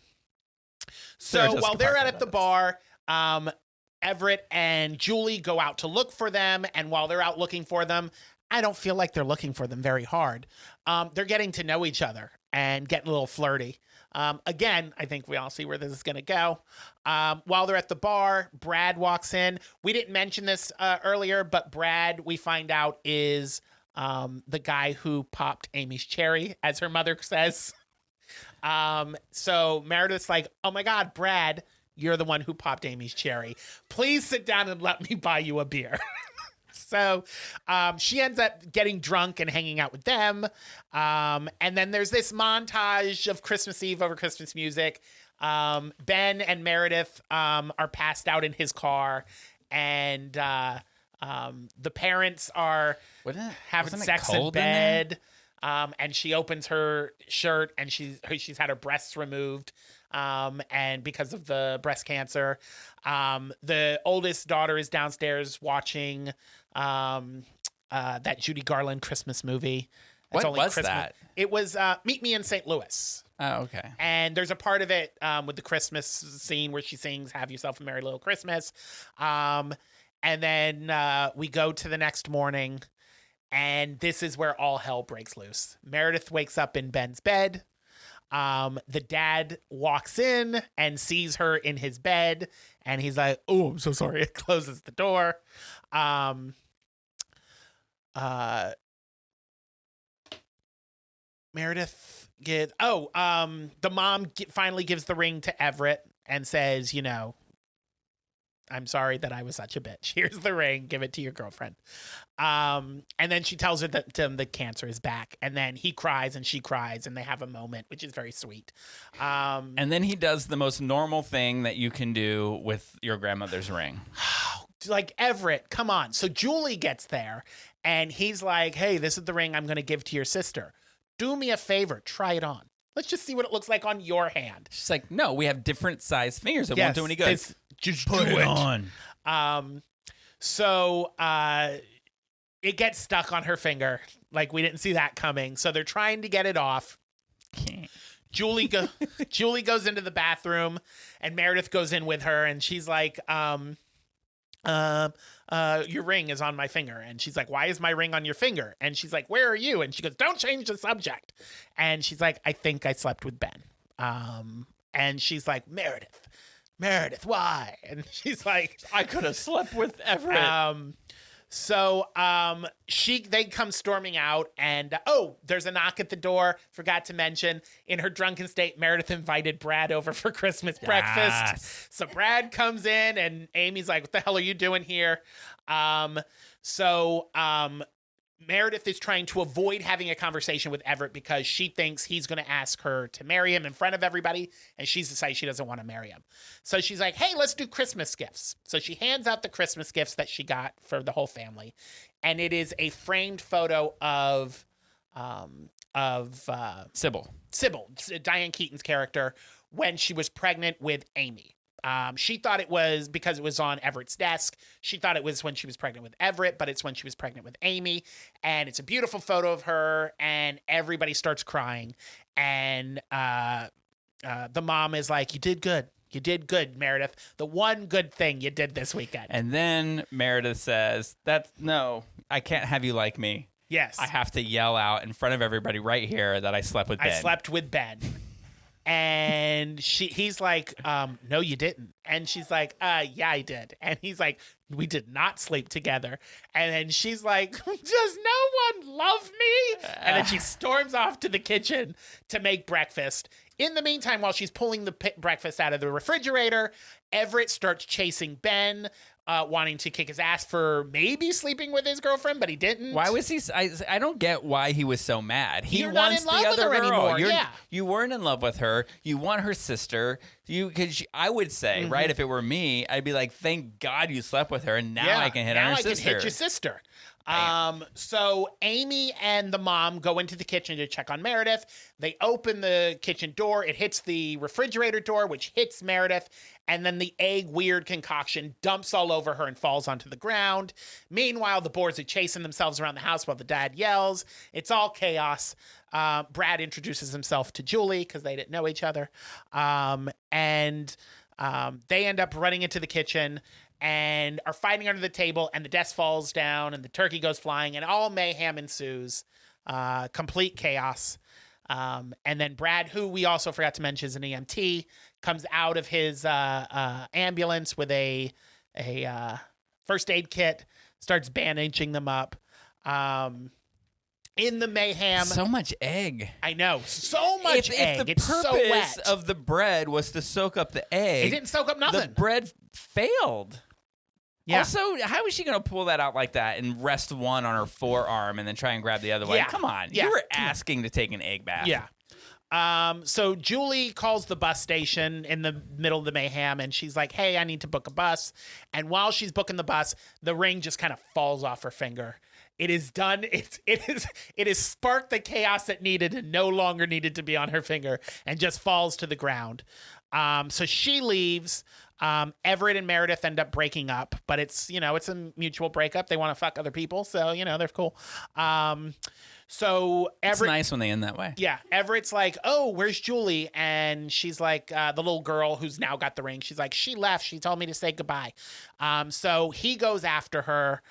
So while they're at the bar, Everett and Julie go out to look for them. And while they're out looking for them, I don't feel like they're looking for them very hard. They're getting to know each other and getting a little flirty. Again, I think we all see where this is going to go. While they're at the bar, Brad walks in. We didn't mention this earlier, but Brad, we find out, is the guy who popped Amy's cherry, as her mother says. So Meredith's like, oh my God, Brad, you're the one who popped Amy's cherry. Please sit down and let me buy you a beer. So she ends up getting drunk and hanging out with them. And then there's this montage of Christmas Eve over Christmas music. Ben and Meredith are passed out in his car. And the parents are having sex in bed. And she opens her shirt and she's had her breasts removed. And because of the breast cancer, the oldest daughter is downstairs watching that Judy Garland Christmas movie. What was that? It was Meet Me in St. Louis. Oh, okay. And there's a part of it with the Christmas scene where she sings "Have Yourself a Merry Little Christmas." And then we go to the next morning, and this is where all hell breaks loose. Meredith wakes up in Ben's bed. The dad walks in and sees her in his bed, and he's like, "Oh, I'm so sorry." It closes the door. Meredith the mom finally gives the ring to Everett and says, I'm sorry that I was such a bitch. Here's the ring. Give it to your girlfriend. And then she tells her that the cancer is back. And then he cries and she cries and they have a moment, which is very sweet. And then he does the most normal thing that you can do with your grandmother's ring. Like, Everett, come on. So Julie gets there and he's like, hey, this is the ring I'm going to give to your sister. Do me a favor. Try it on. Let's just see what it looks like on your hand. She's like, no, we have different size fingers. It won't do any good. Just put do it on. So it gets stuck on her finger. Like, we didn't see that coming. So they're trying to get it off. Julie goes into the bathroom and Meredith goes in with her and she's like, your ring is on my finger. And she's like, why is my ring on your finger? And she's like, where are you? And she goes, don't change the subject. And she's like, I think I slept with Ben. And she's like, Meredith, why? And she's like, I could have slept with Everett. So they come storming out and there's a knock at the door. Forgot to mention, in her drunken state, Meredith invited Brad over for Christmas breakfast. So Brad comes in and Amy's like, what the hell are you doing here? Meredith is trying to avoid having a conversation with Everett because she thinks he's going to ask her to marry him in front of everybody, and she's decided she doesn't want to marry him. So she's like, hey, let's do Christmas gifts. So she hands out the Christmas gifts that she got for the whole family, and it is a framed photo of Sybil, Diane Keaton's character, when she was pregnant with Amy. She thought it was because it was on Everett's desk. She thought it was when she was pregnant with Everett, but it's when she was pregnant with Amy. And it's a beautiful photo of her, and everybody starts crying. And the mom is like, you did good. You did good, Meredith. The one good thing you did this weekend. And then Meredith says, no, I can't have you like me. Yes. I have to yell out in front of everybody right here that I slept with Ben. I slept with Ben. And he's like, no, you didn't. And she's like, yeah, I did. And he's like, we did not sleep together. And then she's like, does no one love me? And then she storms off to the kitchen to make breakfast. In the meantime, while she's pulling the breakfast out of the refrigerator, Everett starts chasing Ben, wanting to kick his ass for maybe sleeping with his girlfriend, but he didn't. Why was he? I don't get why he was so mad. You're not in love with her anymore. You weren't in love with her. You want her sister. Because I would say, right, if it were me, I'd be like, thank God you slept with her, and now I can hit on her sister. Now I can hit your sister. So Amy and the mom go into the kitchen to check on Meredith. They open the kitchen door. It hits the refrigerator door, which hits Meredith. And then the egg weird concoction dumps all over her and falls onto the ground. Meanwhile, the boys are chasing themselves around the house while the dad yells. It's all chaos. Brad introduces himself to Julie because they didn't know each other. And they end up running into the kitchen and are fighting under the table, and the desk falls down and the turkey goes flying and all mayhem ensues. Complete chaos. And then Brad, who we also forgot to mention is an EMT, comes out of his ambulance with a first aid kit, starts bandaging them up. In the mayhem. So much egg. I know. So much egg. It's so wet. The purpose of the bread was to soak up the egg. It didn't soak up nothing. The bread failed. Yeah. Also, how is she going to pull that out like that and rest one on her forearm and then try and grab the other one? Yeah. Come on. Yeah. You were asking to take an egg bath. Yeah. So Julie calls the bus station in the middle of the mayhem, and she's like, hey, I need to book a bus. And while she's booking the bus, the ring just kind of falls off her finger. It is done. It has sparked the chaos that needed and no longer needed to be on her finger, and just falls to the ground. So she leaves. Everett and Meredith end up breaking up, but it's a mutual breakup. They want to fuck other people, so they're cool. So Everett, it's nice when they end that way. Yeah, Everett's like, oh, where's Julie? And she's like, the little girl who's now got the ring. She's like, she left. She told me to say goodbye. So he goes after her.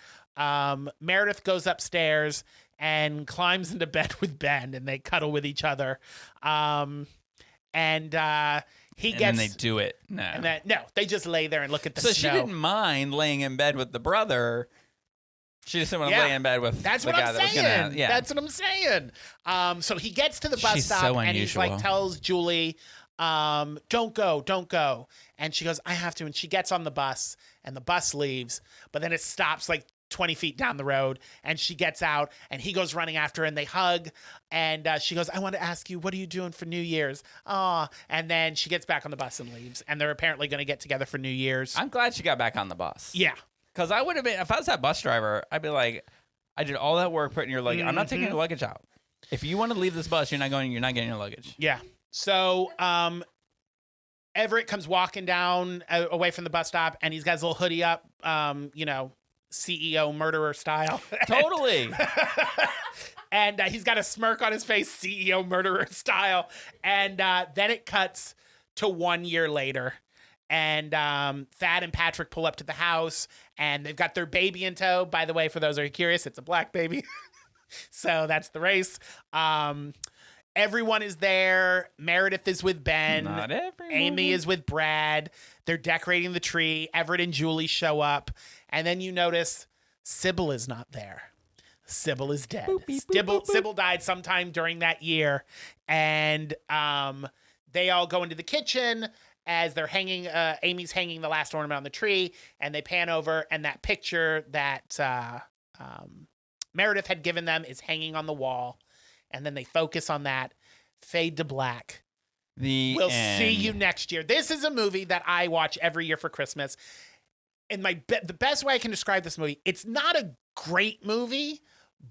Meredith goes upstairs and climbs into bed with Ben, and they cuddle with each other. And then they do it. No, they just lay there and look at the snow. So she didn't mind laying in bed with the brother. She just didn't want to lay in bed with the guy that was gonna. Yeah, that's what I'm saying. So he gets to the bus She's stop so and he's like, tells Julie, don't go. And she goes, I have to. And she gets on the bus and the bus leaves, but then it stops like 20 feet down the road, and she gets out, and he goes running after her, and they hug, and she goes, I want to ask you, what are you doing for New Year's? Aw. And then she gets back on the bus and leaves, and they're apparently going to get together for New Year's. I'm glad she got back on the bus. Yeah. Because I would have been, if I was that bus driver, I'd be like, I did all that work putting your luggage. I'm not taking your luggage out. If you want to leave this bus, you're not getting your luggage. Yeah. So, Everett comes walking down away from the bus stop, and he's got his little hoodie up, CEO murderer style. Totally. And he's got a smirk on his face, CEO murderer style. And then it cuts to 1 year later. And Thad and Patrick pull up to the house, and they've got their baby in tow. By the way, for those who are curious, it's a black baby. So that's the race. Everyone is there. Meredith is with Ben. Not everyone. Amy is with Brad. They're decorating the tree. Everett and Julie show up. And then you notice Sybil is not there. Sybil is dead. Boop, beep, boop, boop, boop. Sybil died sometime during that year. And they all go into the kitchen as they're hanging. Amy's hanging the last ornament on the tree. And they pan over, and that picture that Meredith had given them is hanging on the wall. And then they focus on that, fade to black. We'll see you next year. This is a movie that I watch every year for Christmas. And the best way I can describe this movie, it's not a great movie,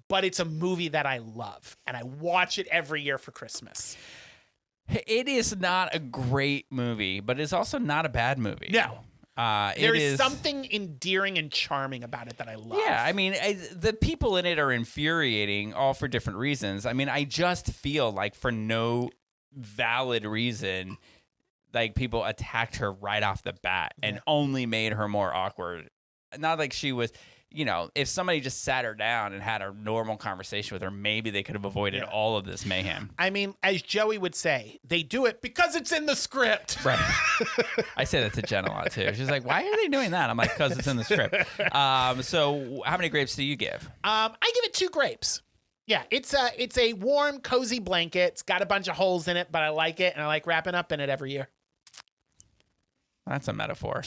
but it's a movie that I love. And I watch it every year for Christmas. It is not a great movie, but it's also not a bad movie. No. There is is something endearing and charming about it that I love. Yeah, I mean, the people in it are infuriating, all for different reasons. I mean, I just feel like for no valid reason, like people attacked her right off the bat and only made her more awkward. Not like she was, if somebody just sat her down and had a normal conversation with her, maybe they could have avoided all of this mayhem. I mean, as Joey would say, they do it because it's in the script. Right. I say that to Jen a lot too. She's like, why are they doing that? I'm like, because it's in the script. So how many grapes do you give? I give it 2 grapes. Yeah, it's a warm, cozy blanket. It's got a bunch of holes in it, but I like it, and I like wrapping up in it every year. That's a metaphor.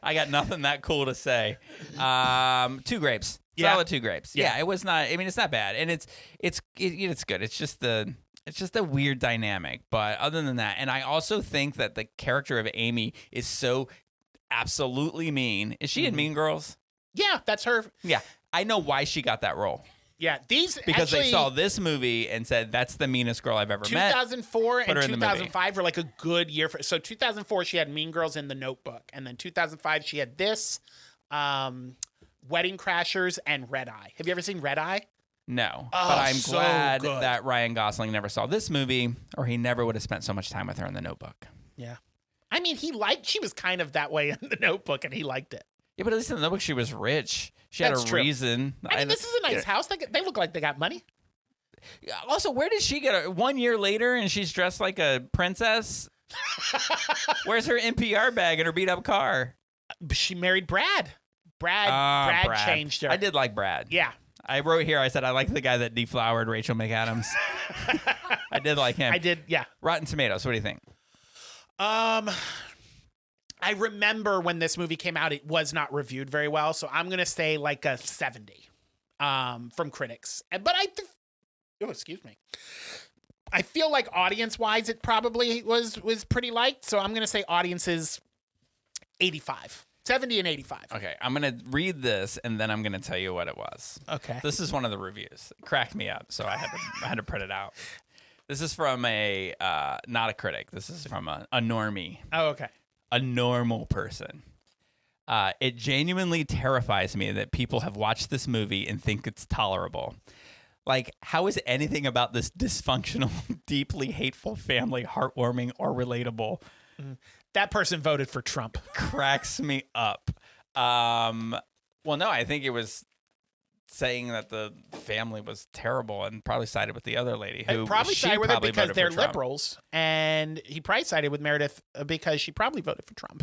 I got nothing that cool to say. 2 grapes. Solid 2 grapes. Yeah, it was not. I mean, it's not bad, and it's good. It's just a weird dynamic. But other than that, and I also think that the character of Amy is so absolutely mean. Is she in Mean Girls? Yeah, that's her. Yeah, I know why she got that role. Yeah, because they saw this movie and said that's the meanest girl I've ever met. 2004 and 2005 were like a good year for. So 2004 she had Mean Girls in The Notebook, and then 2005 she had this, Wedding Crashers, and Red Eye. Have you ever seen Red Eye? No, Oh, but I'm so glad good. that Ryan Gosling never saw this movie, or he never would have spent so much time with her in The Notebook. Yeah, I mean she was kind of that way in The Notebook, and he liked it. Yeah, but at least in The Notebook she was rich. She had a reason. I mean, this is a nice house. They look like they got money. Also, where did she get it? 1 year later, and she's dressed like a princess? Where's her NPR bag and her beat-up car? She married Brad. Brad changed her. I did like Brad. Yeah. I wrote here, I said, I like the guy that deflowered Rachel McAdams. I did like him. I did, yeah. Rotten Tomatoes, what do you think? I remember when this movie came out, it was not reviewed very well, so I'm gonna say like a 70 from critics. But excuse me. I feel like audience-wise, it probably was pretty liked, so I'm gonna say audiences 85, 70 and 85. Okay, I'm gonna read this and then I'm gonna tell you what it was. Okay. This is one of the reviews. It cracked me up, so I had to print it out. This is from a not a critic. This is from a normie. Oh, okay. A normal person. It genuinely terrifies me that people have watched this movie and think it's tolerable. Like, how is anything about this dysfunctional, deeply hateful family heartwarming or relatable? That person voted for Trump. Cracks me up. Well, no, I think it was saying that the family was terrible and probably sided with the other lady who probably sided with her because they're Trump. liberals, and he probably sided with Meredith because she probably voted for Trump.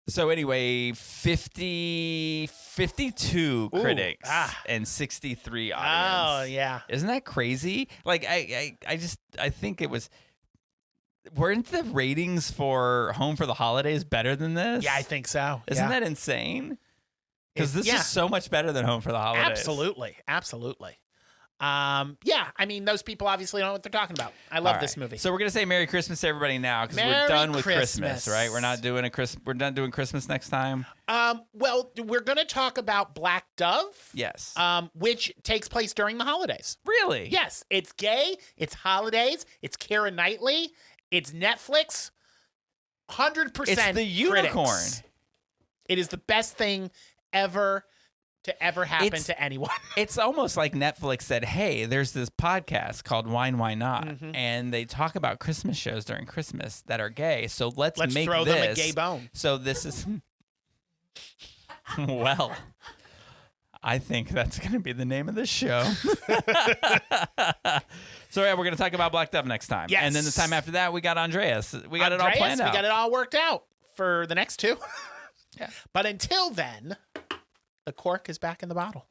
So anyway, 52 critics and 63 audience. Oh yeah, isn't that crazy? Like I think it was weren't the ratings for Home for the Holidays better than this? Yeah, I think so. Isn't that insane? Because this yeah. is so much better than Home for the Holidays. Absolutely. Yeah, I mean, those people obviously don't know what they're talking about. I love this movie. So we're gonna say Merry Christmas to everybody now because we're Merry done with Christmas. Christmas, right? We're not doing We're not doing Christmas next time. Well, we're gonna talk about Black Dove. Yes. Which takes place during the holidays. Really? Yes, it's gay. It's holidays. It's Keira Knightley. It's Netflix. 100%. It's the unicorn. Critics. It is the best thing ever to ever happen to anyone. It's almost like Netflix said, hey, there's this podcast called Wine, Why Not? And they talk about Christmas shows during Christmas that are gay. So let's make throw this. them a gay bone. So this is, well, I think that's going to be the name of the show. So yeah, we're going to talk about Black Dove next time. Yes. And then the time after that, we got Andreas. We got it all planned out. We got it all worked out for the next two. Yeah. But until then, the cork is back in the bottle.